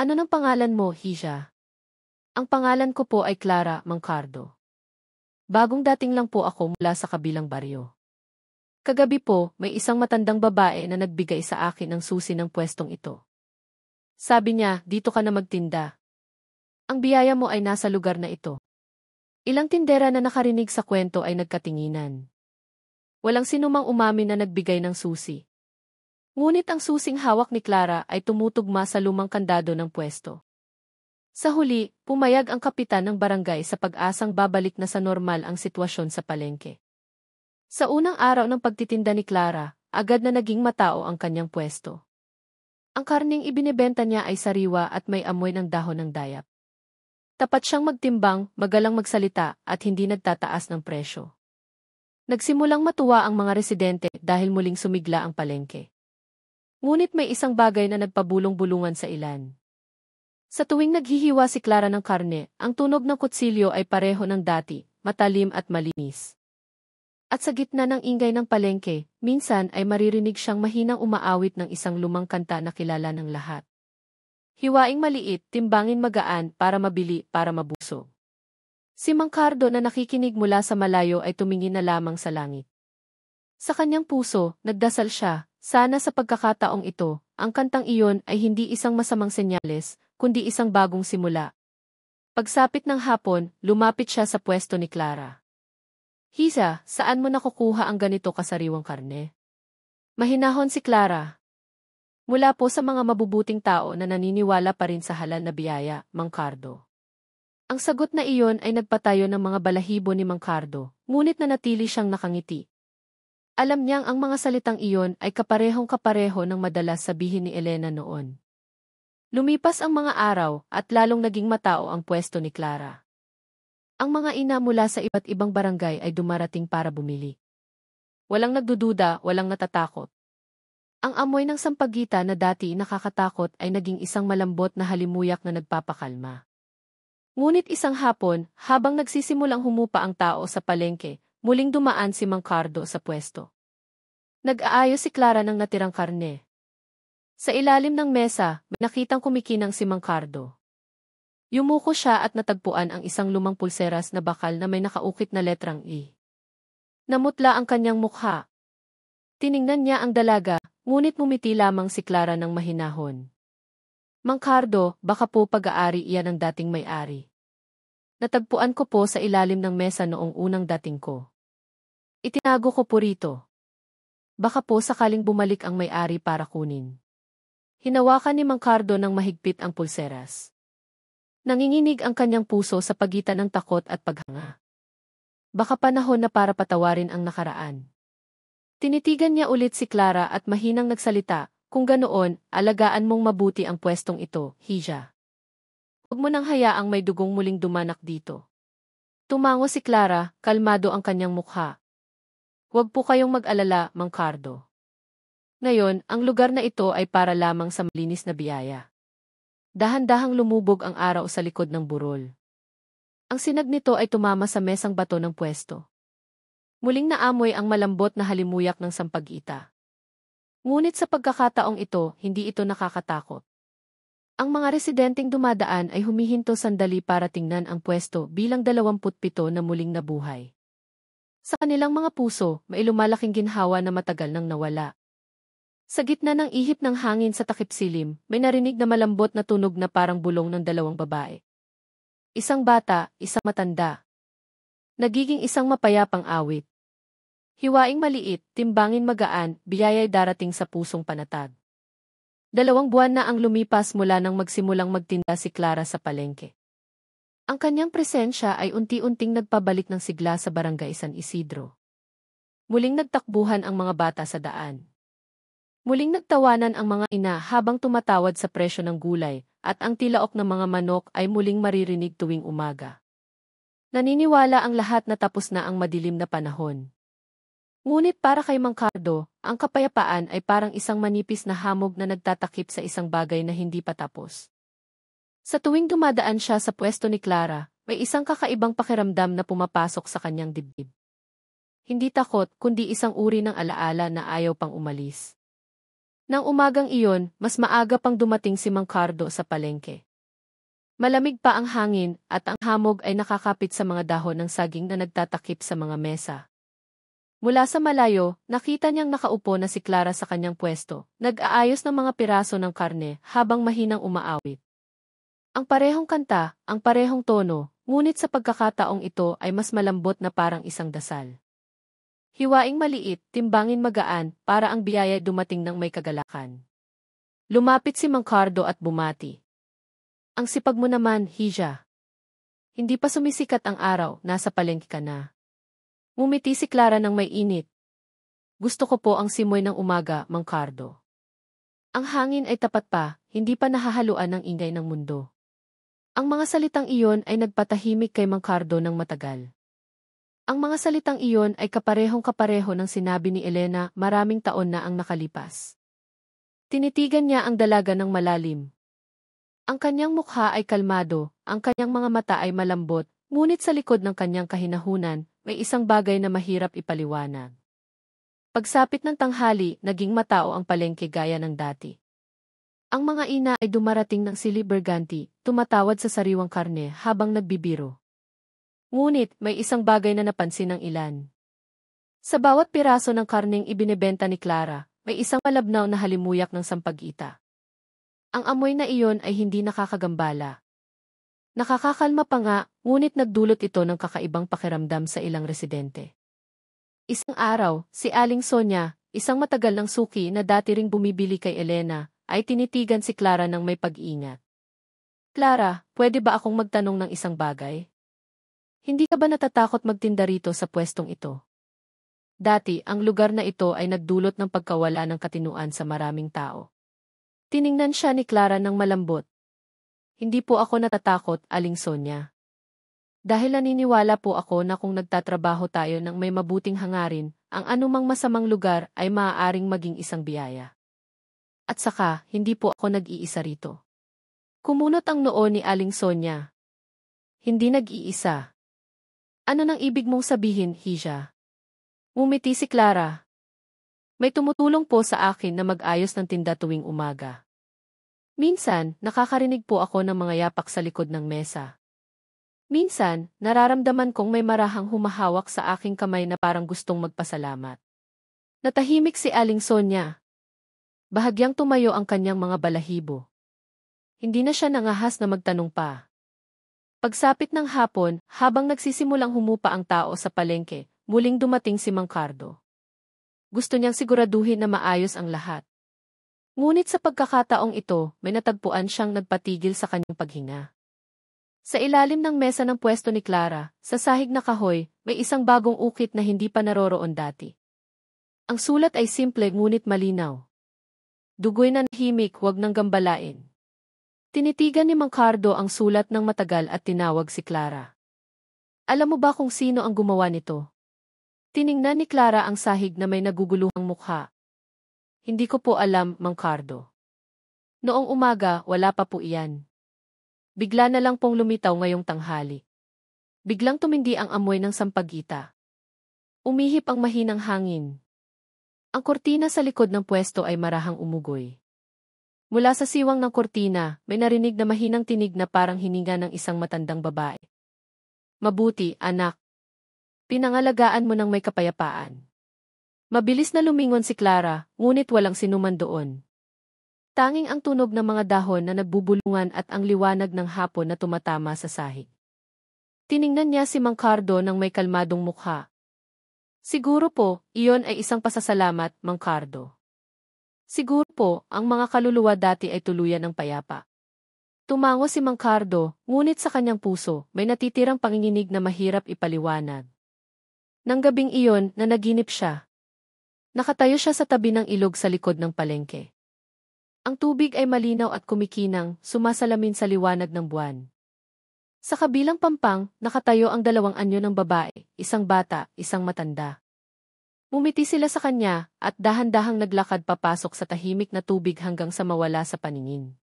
Ano ng pangalan mo, Hisha? Ang pangalan ko po ay Clara, Mang Cardo. Bagong dating lang po ako mula sa kabilang baryo. Kagabi po, may isang matandang babae na nagbigay sa akin ng susi ng pwestong ito. Sabi niya, dito ka na magtinda. Ang biyaya mo ay nasa lugar na ito. Ilang tindera na nakarinig sa kwento ay nagkatinginan. Walang sinumang umamin na nagbigay ng susi. Ngunit ang susing hawak ni Clara ay tumutugma sa lumang kandado ng pwesto. Sa huli, pumayag ang kapitan ng barangay sa pag-asang babalik na sa normal ang sitwasyon sa palengke. Sa unang araw ng pagtitinda ni Clara, agad na naging matao ang kanyang pwesto. Ang karning ibinebenta niya ay sariwa at may amoy ng dahon ng dayap. Tapat siyang magtimbang, magalang magsalita at hindi nagtataas ng presyo. Nagsimulang matuwa ang mga residente dahil muling sumigla ang palengke. Ngunit may isang bagay na nagpabulong-bulungan sa ilan. Sa tuwing naghihiwa si Clara ng karne, ang tunog ng kutsilyo ay pareho ng dati, matalim at malinis. At sa gitna ng ingay ng palengke, minsan ay maririnig siyang mahinang umaawit ng isang lumang kanta na kilala ng lahat. Hiwaing maliit, timbangin magaan, para mabili, para mabusog. Si Mang Cardo na nakikinig mula sa malayo ay tumingin na lamang sa langit. Sa kanyang puso, nagdasal siya, sana sa pagkakataong ito, ang kantang iyon ay hindi isang masamang senyales, kundi isang bagong simula. Pagsapit ng hapon, lumapit siya sa pwesto ni Clara. Hisa, saan mo nakukuha ang ganito kasariwang karne? Mahinahon si Clara. Mula po sa mga mabubuting tao na naniniwala pa rin sa halal na biyaya, Mang Cardo. Ang sagot na iyon ay nagpatayo ng mga balahibo ni Mang Cardo, ngunit nanatili siyang nakangiti. Alam niyang ang mga salitang iyon ay kaparehong-kapareho ng madalas sabihin ni Elena noon. Lumipas ang mga araw at lalong naging matao ang pwesto ni Clara. Ang mga ina mula sa iba't ibang barangay ay dumarating para bumili. Walang nagdududa, walang natatakot. Ang amoy ng sampagita na dati nakakatakot ay naging isang malambot na halimuyak na nagpapakalma. Ngunit isang hapon, habang nagsisimulang humupa ang tao sa palengke, muling dumaan si Mang Cardo sa pwesto. Nag-aayos si Clara ng natirang karne. Sa ilalim ng mesa, may nakitang kumikinang si Mang Cardo. Yumuko siya at natagpuan ang isang lumang pulseras na bakal na may nakaukit na letrang E. Namutla ang kanyang mukha. Tiningnan niya ang dalaga, ngunit mumiti lamang si Clara ng mahinahon. Mang Cardo, baka po pag-aari iyan ang dating may-ari. Natagpuan ko po sa ilalim ng mesa noong unang dating ko. Itinago ko po rito. Baka po sakaling bumalik ang may-ari para kunin. Hinawakan ni Mang Cardo ng mahigpit ang pulseras. Nanginginig ang kanyang puso sa pagitan ng takot at paghanga. Baka panahon na para patawarin ang nakaraan. Tinitigan niya ulit si Clara at mahinang nagsalita, kung ganoon, alagaan mong mabuti ang pwestong ito, Hija. Huwag mo nang hayaang may dugong muling dumanak dito. Tumango si Clara, kalmado ang kanyang mukha. Huwag po kayong mag-alala, Mang Cardo. Ngayon, ang lugar na ito ay para lamang sa malinis na biyaya. Dahan-dahang lumubog ang araw sa likod ng burol. Ang sinag nito ay tumama sa mesang bato ng pwesto. Muling naamoy ang malambot na halimuyak ng sampagita. Ngunit sa pagkakataong ito, hindi ito nakakatakot. Ang mga residenteng dumadaan ay humihinto sandali para tingnan ang pwesto bilang 27 na muling nabuhay. Sa kanilang mga puso, may lumalaking ginhawa na matagal nang nawala. Sa gitna ng ihip ng hangin sa takip silim, may narinig na malambot na tunog na parang bulong ng dalawang babae. Isang bata, isang matanda. Nagiging isang mapayapang awit. Hiwaing maliit, timbangin magaan, biyaya'y darating sa pusong panatag. 2 buwan na ang lumipas mula nang magsimulang magtinda si Clara sa palengke. Ang kanyang presensya ay unti-unting nagpabalik ng sigla sa barangay San Isidro. Muling nagtakbuhan ang mga bata sa daan. Muling nagtawanan ang mga ina habang tumatawad sa presyo ng gulay, at ang tilaok ng mga manok ay muling maririnig tuwing umaga. Naniniwala ang lahat na tapos na ang madilim na panahon. Ngunit para kay Mang Cardo, ang kapayapaan ay parang isang manipis na hamog na nagtatakip sa isang bagay na hindi pa tapos. Sa tuwing dumadaan siya sa pwesto ni Clara, may isang kakaibang pakiramdam na pumapasok sa kanyang dibdib. Hindi takot, kundi isang uri ng alaala na ayaw pang umalis. Nang umagang iyon, mas maaga pang dumating si Mang Cardo sa palengke. Malamig pa ang hangin at ang hamog ay nakakapit sa mga dahon ng saging na nagtatakip sa mga mesa. Mula sa malayo, nakita niyang nakaupo na si Clara sa kanyang pwesto, nag-aayos ng mga piraso ng karne habang mahinang umaawit. Ang parehong kanta, ang parehong tono, ngunit sa pagkakataong ito ay mas malambot na parang isang dasal. Hiwaing maliit, timbangin magaan, para ang biyaya dumating ng may kagalakan. Lumapit si Mang Cardo at bumati. Ang sipag mo naman, Hija. Hindi pa sumisikat ang araw, nasa palengke ka na. Ngumiti si Clara ng may init. Gusto ko po ang simoy ng umaga, Mang Cardo. Ang hangin ay tapat pa, hindi pa nahahaluan ng ingay ng mundo. Ang mga salitang iyon ay nagpatahimik kay Mang Cardo ng matagal. Ang mga salitang iyon ay kaparehong-kapareho ng sinabi ni Elena maraming taon na ang nakalipas. Tinitigan niya ang dalaga ng malalim. Ang kanyang mukha ay kalmado, ang kanyang mga mata ay malambot, ngunit sa likod ng kanyang kahinahunan, may isang bagay na mahirap ipaliwanag. Pagsapit ng tanghali, naging matao ang palengke gaya ng dati. Ang mga ina ay dumarating ng sili berganti, tumatawad sa sariwang karne habang nagbibiro. Ngunit, may isang bagay na napansin ng ilan. Sa bawat piraso ng karneng ibinebenta ni Clara, may isang malabnaw na halimuyak ng sampagita. Ang amoy na iyon ay hindi nakakagambala. Nakakakalma pa nga, ngunit nagdulot ito ng kakaibang pakiramdam sa ilang residente. Isang araw, si Aling Sonia, isang matagal ng suki na dati ring bumibili kay Elena, ay tinitigan si Clara ng may pag-iingat. Clara, pwede ba akong magtanong ng isang bagay? Hindi ka ba natatakot magtinda rito sa pwestong ito? Dati, ang lugar na ito ay nagdulot ng pagkawala ng katinuan sa maraming tao. Tiningnan siya ni Clara ng malambot. Hindi po ako natatakot, Aling Sonia. Dahil naniniwala po ako na kung nagtatrabaho tayo ng may mabuting hangarin, ang anumang masamang lugar ay maaaring maging isang biyaya. At saka, hindi po ako nag-iisa rito. Kumunot ang noo ni Aling Sonia. Hindi nag-iisa. Ano nang ibig mong sabihin, Hija? Ngumiti si Clara. May tumutulong po sa akin na mag-ayos ng tinda tuwing umaga. Minsan, nakakarinig po ako ng mga yapak sa likod ng mesa. Minsan, nararamdaman kong may marahang humahawak sa aking kamay na parang gustong magpasalamat. Natahimik si Aling Sonia. Bahagyang tumayo ang kanyang mga balahibo. Hindi na siya nangahas na magtanong pa. Pagsapit ng hapon, habang nagsisimulang humupa ang tao sa palengke, muling dumating si Mang Cardo. Gusto niyang siguraduhin na maayos ang lahat. Ngunit sa pagkakataong ito, may natagpuan siyang nagpatigil sa kanyang paghinga. Sa ilalim ng mesa ng pwesto ni Clara, sa sahig na kahoy, may isang bagong ukit na hindi pa naroroon dati. Ang sulat ay simple ngunit malinaw. Dugoy na nahimik, huwag nang gambalain. Tinitigan ni Mang Cardo ang sulat ng matagal at tinawag si Clara. Alam mo ba kung sino ang gumawa nito? Tiningnan ni Clara ang sahig na may naguguluhang mukha. Hindi ko po alam, Mang Cardo. Noong umaga, wala pa po iyan. Bigla na lang pong lumitaw ngayong tanghali. Biglang tumindi ang amoy ng sampagita. Umihip ang mahinang hangin. Ang kortina sa likod ng pwesto ay marahang umugoy. Mula sa siwang ng kortina, may narinig na mahinang tinig na parang hininga ng isang matandang babae. Mabuti, anak. Pinangalagaan mo ng may kapayapaan. Mabilis na lumingon si Clara, ngunit walang sinuman doon. Tanging ang tunog ng mga dahon na nagbubulungan at ang liwanag ng hapon na tumatama sa sahig. Tiningnan niya si Mang Cardo ng may kalmadong mukha. Siguro po, iyon ay isang pasasalamat, Mang Cardo. Siguro po, ang mga kaluluwa dati ay tuluyan ng payapa. Tumango si Mang Cardo, ngunit sa kanyang puso, may natitirang panginginig na mahirap ipaliwanag. Nang gabing iyon, nanaginip siya. Nakatayo siya sa tabi ng ilog sa likod ng palengke. Ang tubig ay malinaw at kumikinang, sumasalamin sa liwanag ng buwan. Sa kabilang pampang, nakatayo ang dalawang anyo ng babae, isang bata, isang matanda. Umiti sila sa kanya, at dahan-dahang naglakad papasok sa tahimik na tubig hanggang sa mawala sa paningin.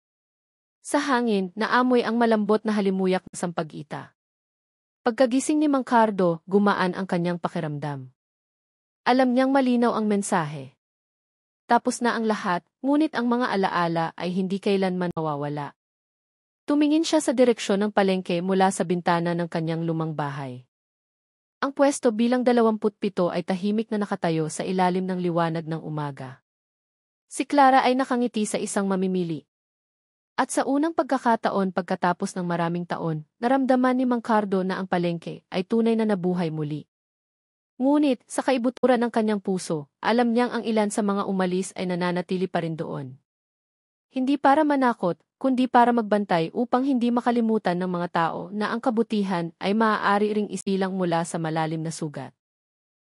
Sa hangin, naamoy ang malambot na halimuyak ng sampagita. Pagkagising ni Mang Cardo, gumaan ang kanyang pakiramdam. Alam niyang malinaw ang mensahe. Tapos na ang lahat, ngunit ang mga alaala ay hindi kailanman mawawala. Tumingin siya sa direksyon ng palengke mula sa bintana ng kanyang lumang bahay. Ang pwesto bilang 27 ay tahimik na nakatayo sa ilalim ng liwanag ng umaga. Si Clara ay nakangiti sa isang mamimili. At sa unang pagkakataon pagkatapos ng maraming taon, naramdaman ni Mang Cardo na ang palengke ay tunay na nabuhay muli. Ngunit, sa kaibuturan ng kanyang puso, alam niyang ang ilan sa mga umalis ay nananatili pa rin doon. Hindi para manakot, kundi para magbantay upang hindi makalimutan ng mga tao na ang kabutihan ay maaari ring isilang mula sa malalim na sugat.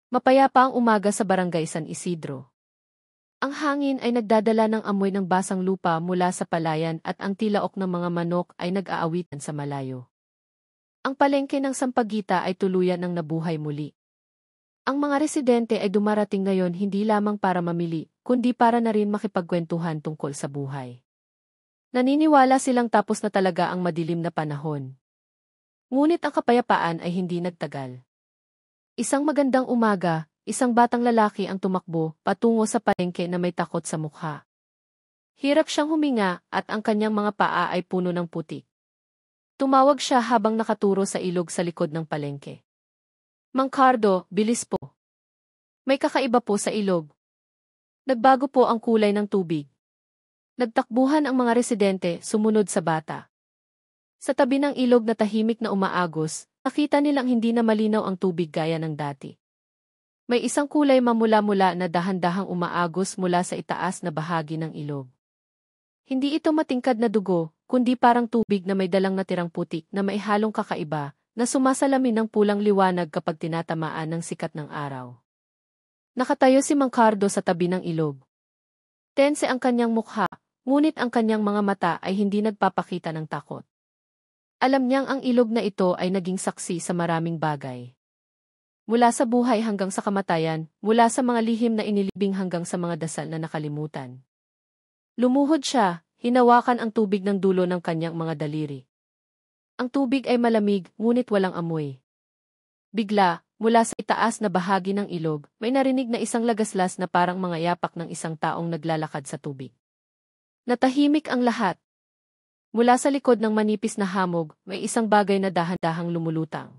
Mapayapa ang umaga sa barangay San Isidro. Ang hangin ay nagdadala ng amoy ng basang lupa mula sa palayan at ang tilaok ng mga manok ay nag-aawitan sa malayo. Ang palengke ng Sampaguita ay tuluyan ng nabuhay muli. Ang mga residente ay dumarating ngayon hindi lamang para mamili, kundi para na rin makipagkwentuhan tungkol sa buhay. Naniniwala silang tapos na talaga ang madilim na panahon. Ngunit ang kapayapaan ay hindi nagtagal. Isang magandang umaga, isang batang lalaki ang tumakbo patungo sa palengke na may takot sa mukha. Hirap siyang huminga at ang kanyang mga paa ay puno ng putik. Tumawag siya habang nakaturo sa ilog sa likod ng palengke. Mang Cardo, bilis po. May kakaiba po sa ilog. Nagbago po ang kulay ng tubig. Nagtakbuhan ang mga residente sumunod sa bata. Sa tabi ng ilog na tahimik na umaagos, nakita nilang hindi na malinaw ang tubig gaya ng dati. May isang kulay mamula-mula na dahan-dahang umaagos mula sa itaas na bahagi ng ilog. Hindi ito matingkad na dugo, kundi parang tubig na may dalang natirang putik na may halong kakaiba, na sumasalamin ng pulang liwanag kapag tinatamaan ng sikat ng araw. Nakatayo si Mang Cardo sa tabi ng ilog. Tense ang kanyang mukha, ngunit ang kanyang mga mata ay hindi nagpapakita ng takot. Alam niyang ang ilog na ito ay naging saksi sa maraming bagay. Mula sa buhay hanggang sa kamatayan, mula sa mga lihim na inilibing hanggang sa mga dasal na nakalimutan. Lumuhod siya, hinawakan ang tubig ng dulo ng kanyang mga daliri. Ang tubig ay malamig, ngunit walang amoy. Bigla, mula sa itaas na bahagi ng ilog, may narinig na isang lagaslas na parang mga yapak ng isang taong naglalakad sa tubig. Natahimik ang lahat. Mula sa likod ng manipis na hamog, may isang bagay na dahan-dahang lumulutang.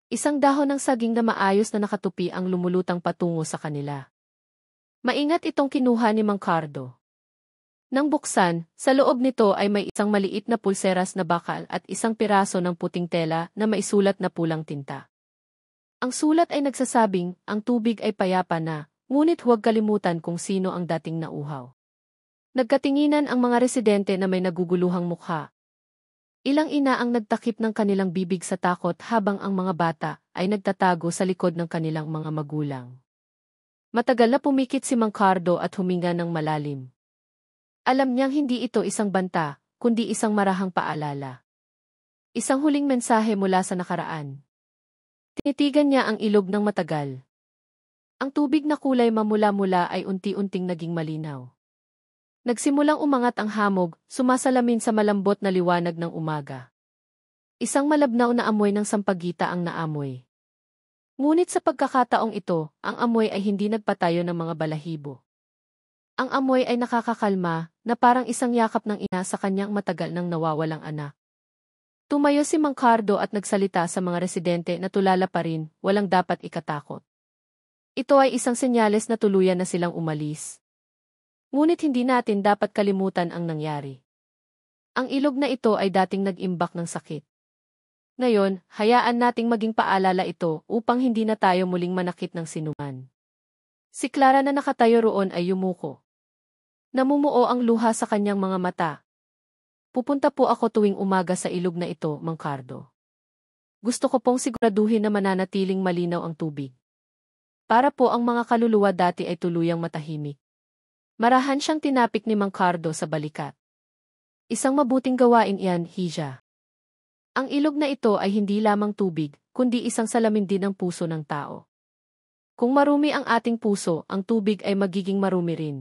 Isang dahon ng saging na maayos na nakatupi ang lumulutang patungo sa kanila. Maingat itong kinuha ni Mang Cardo. Nang buksan, sa loob nito ay may isang maliit na pulseras na bakal at isang piraso ng puting tela na maisulat na pulang tinta. Ang sulat ay nagsasabing, ang tubig ay payapa na, ngunit huwag kalimutan kung sino ang dating nauhaw. Nagkatinginan ang mga residente na may naguguluhang mukha. Ilang ina ang nagtakip ng kanilang bibig sa takot habang ang mga bata ay nagtatago sa likod ng kanilang mga magulang. Matagal na pumikit si Mang Cardo at huminga ng malalim. Alam niyang hindi ito isang banta, kundi isang marahang paalala. Isang huling mensahe mula sa nakaraan. Tinitigan niya ang ilog ng matagal. Ang tubig na kulay mamula-mula ay unti-unting naging malinaw. Nagsimulang umangat ang hamog, sumasalamin sa malambot na liwanag ng umaga. Isang malabnaw na amoy ng sampagita ang naamoy. Ngunit sa pagkakataong ito, ang amoy ay hindi nagpatayo ng mga balahibo. Ang amoy ay nakakakalma, na parang isang yakap ng ina sa kanyang matagal nang nawawalang anak. Tumayo si Mang Cardo at nagsalita sa mga residente na tulala pa rin, walang dapat ikatakot. Ito ay isang senyales na tuluyan na silang umalis. Ngunit hindi natin dapat kalimutan ang nangyari. Ang ilog na ito ay dating nag-imbak ng sakit. Ngayon, hayaan nating maging paalala ito upang hindi na tayo muling manakit ng sinuman. Si Clara na nakatayo roon ay yumuko. Namumuo ang luha sa kanyang mga mata. Pupunta po ako tuwing umaga sa ilog na ito, Mang Cardo. Gusto ko pong siguraduhin na mananatiling malinaw ang tubig. Para po ang mga kaluluwa dati ay tuluyang matahimik. Marahan siyang tinapik ni Mang Cardo sa balikat. Isang mabuting gawain iyan, Hija. Ang ilog na ito ay hindi lamang tubig, kundi isang salamin din ng puso ng tao. Kung marumi ang ating puso, ang tubig ay magiging marumi rin.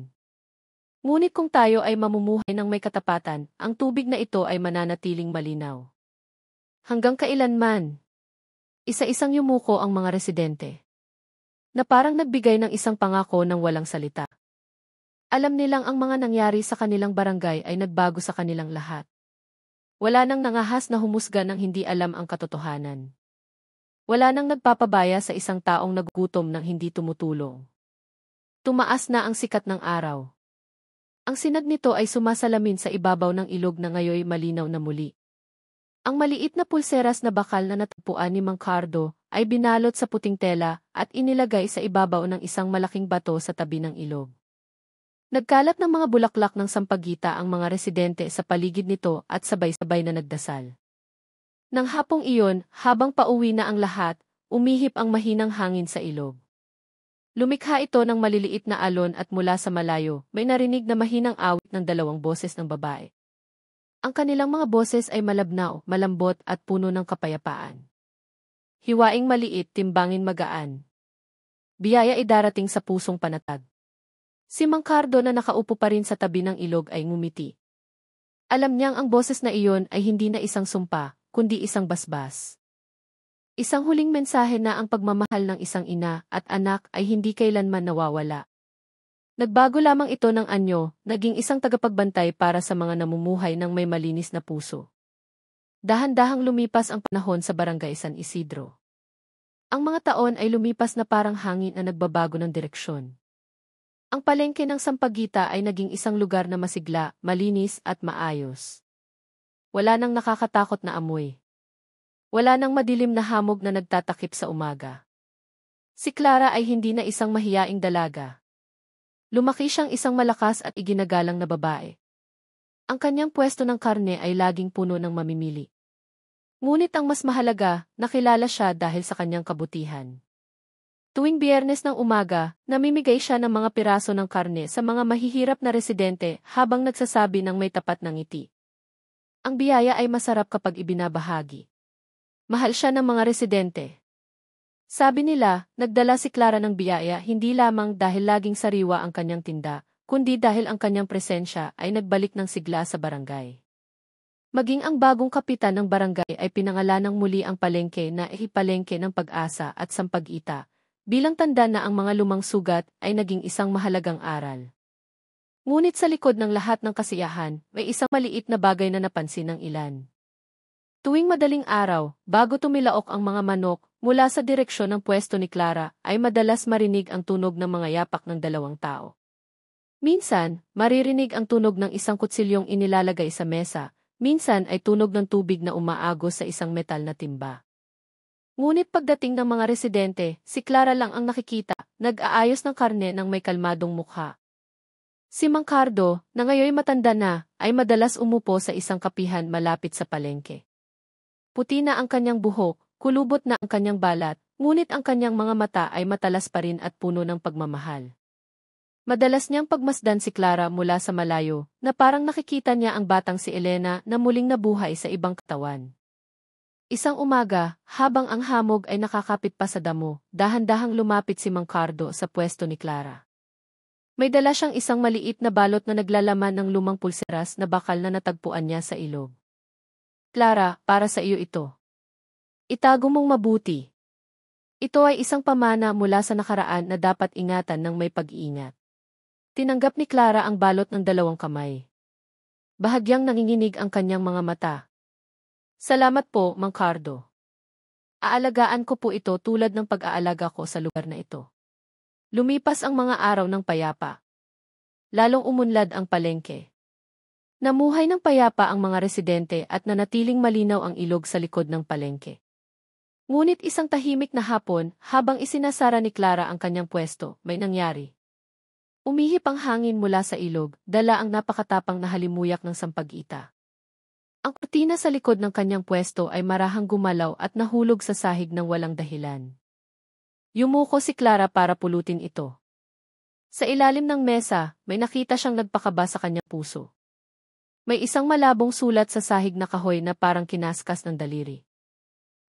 Ngunit kung tayo ay mamumuhay ng may katapatan, ang tubig na ito ay mananatiling malinaw. Hanggang kailanman. Isa-isang yumuko ang mga residente. Na parang nagbigay ng isang pangako ng walang salita. Alam nilang ang mga nangyari sa kanilang barangay ay nagbago sa kanilang lahat. Wala nang nangahas na humusga ng hindi alam ang katotohanan. Wala nang nagpapabaya sa isang taong nagugutom ng hindi tumutulong. Tumaas na ang sikat ng araw. Ang sinag nito ay sumasalamin sa ibabaw ng ilog na ngayoy malinaw na muli. Ang maliit na pulseras na bakal na natagpuan ni Mang Cardo ay binalot sa puting tela at inilagay sa ibabaw ng isang malaking bato sa tabi ng ilog. Nagkalat ng mga bulaklak ng sampagita ang mga residente sa paligid nito at sabay-sabay na nagdasal. Nang hapong iyon, habang pauwi na ang lahat, umihip ang mahinang hangin sa ilog. Lumikha ito ng maliliit na alon at mula sa malayo, may narinig na mahinang awit ng dalawang boses ng babae. Ang kanilang mga boses ay malabnaw, malambot at puno ng kapayapaan. Hiwaing maliit, timbangin magaan. Biyaya ay darating sa pusong panatag. Si Mang Cardo na nakaupo pa rin sa tabi ng ilog ay ngumiti. Alam niyang ang boses na iyon ay hindi na isang sumpa, kundi isang basbas. Isang huling mensahe na ang pagmamahal ng isang ina at anak ay hindi kailanman nawawala. Nagbago lamang ito ng anyo, naging isang tagapagbantay para sa mga namumuhay ng may malinis na puso. Dahan-dahang lumipas ang panahon sa Barangay San Isidro. Ang mga taon ay lumipas na parang hangin na nagbabago ng direksyon. Ang palengke ng Sampaguita ay naging isang lugar na masigla, malinis at maayos. Wala nang nakakatakot na amoy. Wala nang madilim na hamog na nagtatakip sa umaga. Si Clara ay hindi na isang mahiyaing dalaga. Lumaki siyang isang malakas at iginagalang na babae. Ang kanyang pwesto ng karne ay laging puno ng mamimili. Ngunit ang mas mahalaga, nakilala siya dahil sa kanyang kabutihan. Tuwing Biyernes ng umaga, namimigay siya ng mga piraso ng karne sa mga mahihirap na residente habang nagsasabi ng may tapat na ngiti. Ang biyaya ay masarap kapag ibinabahagi. Mahal siya ng mga residente. Sabi nila, nagdala si Clara ng biyaya hindi lamang dahil laging sariwa ang kanyang tinda, kundi dahil ang kanyang presensya ay nagbalik ng sigla sa barangay. Maging ang bagong kapitan ng barangay ay pinangalanang muli ang palengke na ihipalengke ng pag-asa at sampag-ita, bilang tanda na ang mga lumang sugat ay naging isang mahalagang aral. Ngunit sa likod ng lahat ng kasiyahan, may isang maliit na bagay na napansin ng ilan. Tuwing madaling araw, bago tumilaok ang mga manok, mula sa direksyon ng pwesto ni Clara, ay madalas marinig ang tunog ng mga yapak ng dalawang tao. Minsan, maririnig ang tunog ng isang kutsilyong inilalagay sa mesa, minsan ay tunog ng tubig na umaagos sa isang metal na timba. Ngunit pagdating ng mga residente, si Clara lang ang nakikita, nag-aayos ng karne ng may kalmadong mukha. Si Mang Cardo, na ngayoy matanda na, ay madalas umupo sa isang kapihan malapit sa palengke. Puti na ang kanyang buhok, kulubot na ang kanyang balat, ngunit ang kanyang mga mata ay matalas pa rin at puno ng pagmamahal. Madalas niyang pagmasdan si Clara mula sa malayo, na parang nakikita niya ang batang si Elena na muling nabuhay sa ibang katawan. Isang umaga, habang ang hamog ay nakakapit pa sa damo, dahan-dahang lumapit si Mang Cardo sa pwesto ni Clara. May dala siyang isang maliit na balot na naglalaman ng lumang pulseras na bakal na natagpuan niya sa ilog. Clara, para sa iyo ito. Itago mong mabuti. Ito ay isang pamana mula sa nakaraan na dapat ingatan ng may pag-iingat. Tinanggap ni Clara ang balot ng dalawang kamay. Bahagyang nanginginig ang kanyang mga mata. Salamat po, Mang Cardo. Aalagaan ko po ito tulad ng pag-aalaga ko sa lugar na ito. Lumipas ang mga araw ng payapa. Lalong umunlad ang palengke. Namuhay ng payapa ang mga residente at nanatiling malinaw ang ilog sa likod ng palengke. Ngunit isang tahimik na hapon, habang isinasara ni Clara ang kanyang pwesto, may nangyari. Umihip ang hangin mula sa ilog, dala ang napakatapang na halimuyak ng sampag-ita. Ang kurtina sa likod ng kanyang pwesto ay marahang gumalaw at nahulog sa sahig ng walang dahilan. Yumuko si Clara para pulutin ito. Sa ilalim ng mesa, may nakita siyang nagpakaba sa kanyang puso. May isang malabong sulat sa sahig na kahoy na parang kinaskas ng daliri.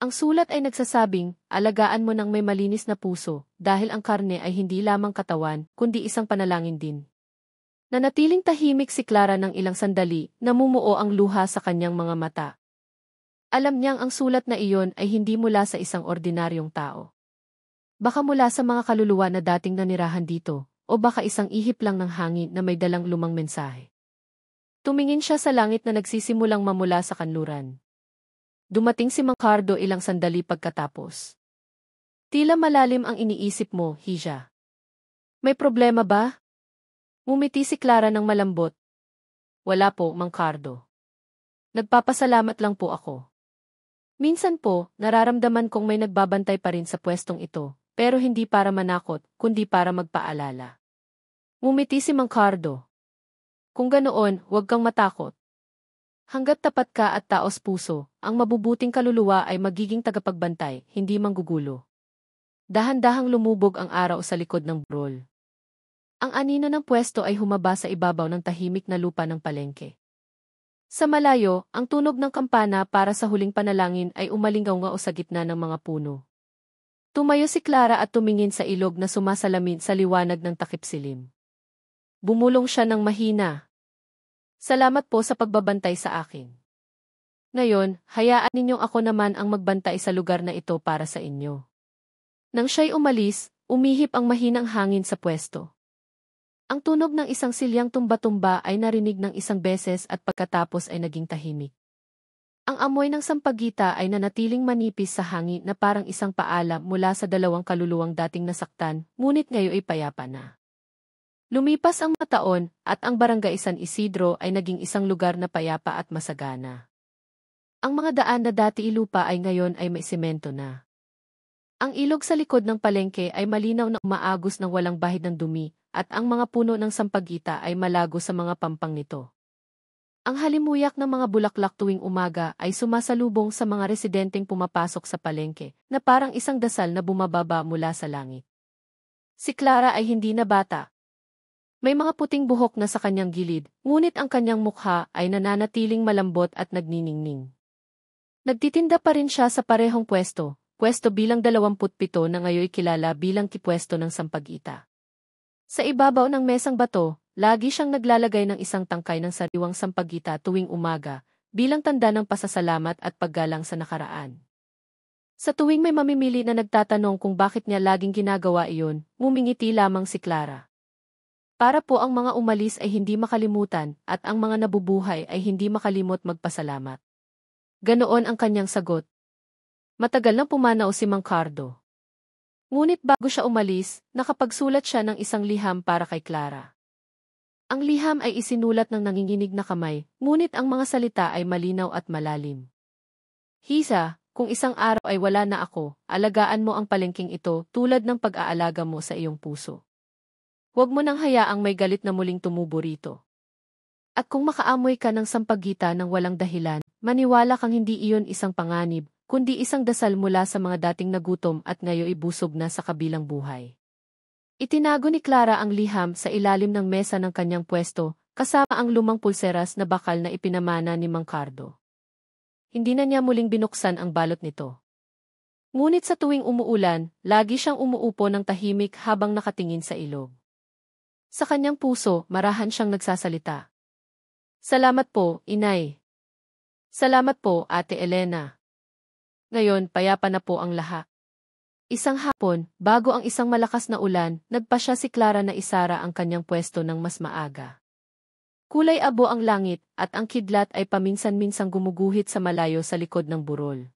Ang sulat ay nagsasabing, alagaan mo ng may malinis na puso, dahil ang karne ay hindi lamang katawan, kundi isang panalangin din. Nanatiling tahimik si Clara ng ilang sandali, namumuo ang luha sa kanyang mga mata. Alam niyang ang sulat na iyon ay hindi mula sa isang ordinaryong tao. Baka mula sa mga kaluluwa na dating nanirahan dito, o baka isang ihip lang ng hangin na may dalang lumang mensahe. Tumingin siya sa langit na nagsisimulang mamula sa kanluran. Dumating si Mang Cardo ilang sandali pagkatapos. Tila malalim ang iniisip mo, Hija. May problema ba? Ngumiti si Clara ng malambot. Wala po, Mang Cardo. Nagpapasalamat lang po ako. Minsan po, nararamdaman kong may nagbabantay pa rin sa pwestong ito, pero hindi para manakot, kundi para magpaalala. Ngumiti si Mang Cardo. Kung ganoon, huwag kang matakot. Hanggat tapat ka at taos puso, ang mabubuting kaluluwa ay magiging tagapagbantay, hindi manggugulo. Dahan-dahang lumubog ang araw sa likod ng burol. Ang anino ng pwesto ay humaba sa ibabaw ng tahimik na lupa ng palengke. Sa malayo, ang tunog ng kampana para sa huling panalangin ay umalingaw-ngaw sa gitna ng mga puno. Tumayo si Clara at tumingin sa ilog na sumasalamin sa liwanag ng takip-silim. Bumulong siya ng mahina. Salamat po sa pagbabantay sa akin. Ngayon, hayaan ninyong ako naman ang magbantay sa lugar na ito para sa inyo. Nang siya'y umalis, umihip ang mahinang hangin sa pwesto. Ang tunog ng isang silyang tumba-tumba ay narinig ng isang beses at pagkatapos ay naging tahimik. Ang amoy ng sampagita ay nanatiling manipis sa hangin na parang isang paalam mula sa dalawang kaluluwang dating nasaktan, ngunit ngayon ay payapa na. Lumipas ang mga taon, at ang barangay San Isidro ay naging isang lugar na payapa at masagana. Ang mga daan na dati lupa ay ngayon ay may semento na. Ang ilog sa likod ng palengke ay malinaw na umaagos ng walang bahid ng dumi, at ang mga puno ng sampagita ay malago sa mga pampang nito. Ang halimuyak ng mga bulaklak tuwing umaga ay sumasalubong sa mga residenteng pumapasok sa palengke, na parang isang dasal na bumababa mula sa langit. Si Clara ay hindi na bata. May mga puting buhok na sa kanyang gilid, ngunit ang kanyang mukha ay nananatiling malambot at nagniningning. Nagtitinda pa rin siya sa parehong pwesto bilang 27 na ngayoy kilala bilang kipwesto ng sampagita. Sa ibabaw ng mesang bato, lagi siyang naglalagay ng isang tangkay ng sariwang sampagita tuwing umaga, bilang tanda ng pasasalamat at paggalang sa nakaraan. Sa tuwing may mamimili na nagtatanong kung bakit niya laging ginagawa iyon, ngumingiti lamang si Clara. Para po ang mga umalis ay hindi makalimutan at ang mga nabubuhay ay hindi makalimot magpasalamat. Ganoon ang kanyang sagot. Matagal nang pumanaw si Mang Cardo. Ngunit bago siya umalis, nakapagsulat siya ng isang liham para kay Clara. Ang liham ay isinulat ng nanginginig na kamay, ngunit ang mga salita ay malinaw at malalim. Hisa, kung isang araw ay wala na ako, alagaan mo ang palengking ito tulad ng pag-aalaga mo sa iyong puso. Huwag mo nang hayaang may galit na muling tumubo rito. At kung makaamoy ka ng sampagita ng walang dahilan, maniwala kang hindi iyon isang panganib, kundi isang dasal mula sa mga dating nagutom at ngayon busog na sa kabilang buhay. Itinago ni Clara ang liham sa ilalim ng mesa ng kanyang pwesto, kasama ang lumang pulseras na bakal na ipinamana ni Mang Cardo. Hindi na niya muling binuksan ang balot nito. Ngunit sa tuwing umuulan, lagi siyang umuupo ng tahimik habang nakatingin sa ilog. Sa kanyang puso, marahan siyang nagsasalita. Salamat po, Inay. Salamat po, Ate Elena. Ngayon, payapa na po ang lahat. Isang hapon, bago ang isang malakas na ulan, nagpasya si Clara na isara ang kanyang pwesto ng mas maaga. Kulay abo ang langit, at ang kidlat ay paminsan-minsang gumuguhit sa malayo sa likod ng burol.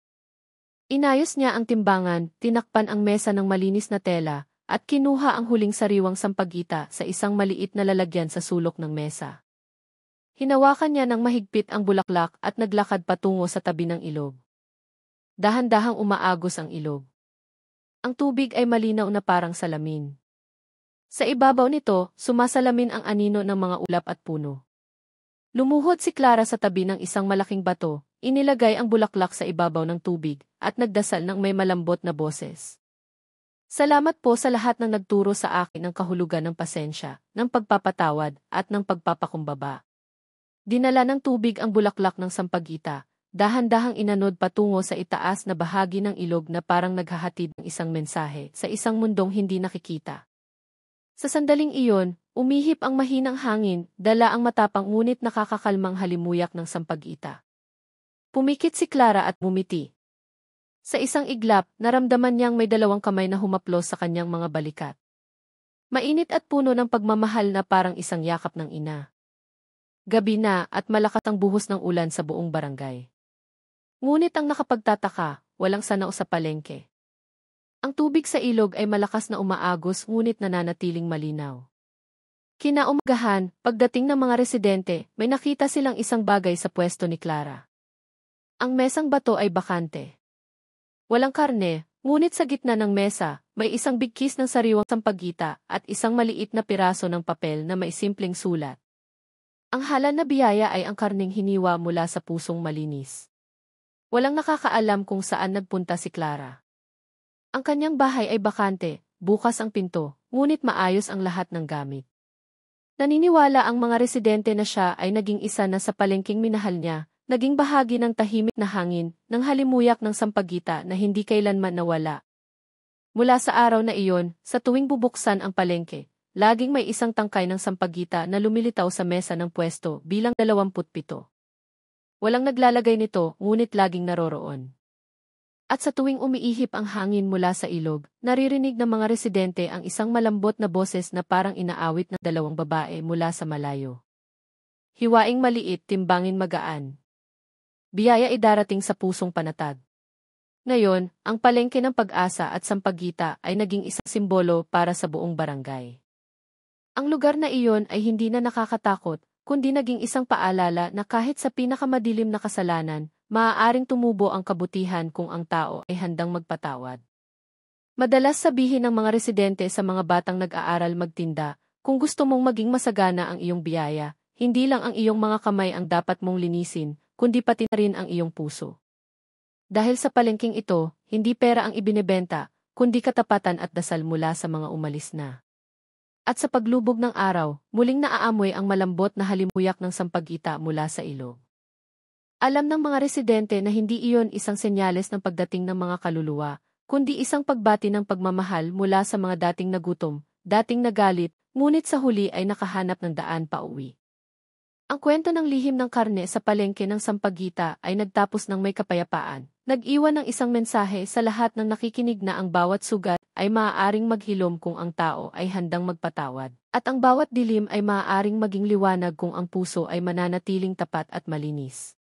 Inayos niya ang timbangan, tinakpan ang mesa ng malinis na tela, at kinuha ang huling sariwang sampagita sa isang maliit na lalagyan sa sulok ng mesa. Hinawakan niya ng mahigpit ang bulaklak at naglakad patungo sa tabi ng ilog. Dahan-dahang umaagos ang ilog. Ang tubig ay malinaw na parang salamin. Sa ibabaw nito, sumasalamin ang anino ng mga ulap at puno. Lumuhod si Clara sa tabi ng isang malaking bato, inilagay ang bulaklak sa ibabaw ng tubig, at nagdasal ng may malambot na boses. Salamat po sa lahat ng nagturo sa akin ng kahulugan ng pasensya, ng pagpapatawad, at ng pagpapakumbaba. Dinala ng tubig ang bulaklak ng sampagita, dahan-dahang inanod patungo sa itaas na bahagi ng ilog na parang naghahatid ng isang mensahe sa isang mundong hindi nakikita. Sa sandaling iyon, umihip ang mahinang hangin, dala ang matapang ngunit nakakakalmang halimuyak ng sampagita. Pumikit si Clara at bumiti. Sa isang iglap, naramdaman niyang may dalawang kamay na humaplos sa kanyang mga balikat. Mainit at puno ng pagmamahal na parang isang yakap ng ina. Gabi na at malakas ang buhos ng ulan sa buong barangay. Ngunit ang nakapagtataka, walang sanao sa palengke. Ang tubig sa ilog ay malakas na umaagos ngunit nananatiling malinaw. Kinaumagahan, pagdating ng mga residente, may nakita silang isang bagay sa pwesto ni Clara. Ang mesang bato ay bakante. Walang karne, ngunit sa gitna ng mesa, may isang bigkis ng sariwang sampagita at isang maliit na piraso ng papel na may simpleng sulat. Ang halal na biyaya ay ang karneng hiniwa mula sa pusong malinis. Walang nakakaalam kung saan nagpunta si Clara. Ang kanyang bahay ay bakante, bukas ang pinto, ngunit maayos ang lahat ng gamit. Naniniwala ang mga residente na siya ay naging isa na sa palengking minahal niya, naging bahagi ng tahimik na hangin, ng halimuyak ng sampagita na hindi kailanman nawala. Mula sa araw na iyon, sa tuwing bubuksan ang palengke, laging may isang tangkay ng sampagita na lumilitaw sa mesa ng pwesto bilang 27. Walang naglalagay nito, ngunit laging naroroon. At sa tuwing umiihip ang hangin mula sa ilog, naririnig ng mga residente ang isang malambot na boses na parang inaawit ng dalawang babae mula sa malayo. Hiwaing maliit, timbangin magaan. Biyaya idarating sa pusong panatag. Ngayon, ang palengke ng Pag-asa at Sampaguita ay naging isang simbolo para sa buong barangay. Ang lugar na iyon ay hindi na nakakatakot, kundi naging isang paalala na kahit sa pinakamadilim na kasalanan, maaaring tumubo ang kabutihan kung ang tao ay handang magpatawad. Madalas sabihin ng mga residente sa mga batang nag-aaral magtinda, kung gusto mong maging masagana ang iyong biyaya, hindi lang ang iyong mga kamay ang dapat mong linisin, kundi pati na rin ang iyong puso. Dahil sa palengking ito, hindi pera ang ibinebenta, kundi katapatan at dasal mula sa mga umalis na. At sa paglubog ng araw, muling naaamoy ang malambot na halimuyak ng sampagita mula sa ilog. Alam ng mga residente na hindi iyon isang senyales ng pagdating ng mga kaluluwa, kundi isang pagbati ng pagmamahal mula sa mga dating nagutom, dating nagalit, ngunit sa huli ay nakahanap ng daan pauwi. Ang kwento ng lihim ng karne sa palengke ng Sampaguita ay nagtapos ng may kapayapaan. Nag-iwan ng isang mensahe sa lahat ng nakikinig na ang bawat sugat ay maaaring maghilom kung ang tao ay handang magpatawad. At ang bawat dilim ay maaaring maging liwanag kung ang puso ay mananatiling tapat at malinis.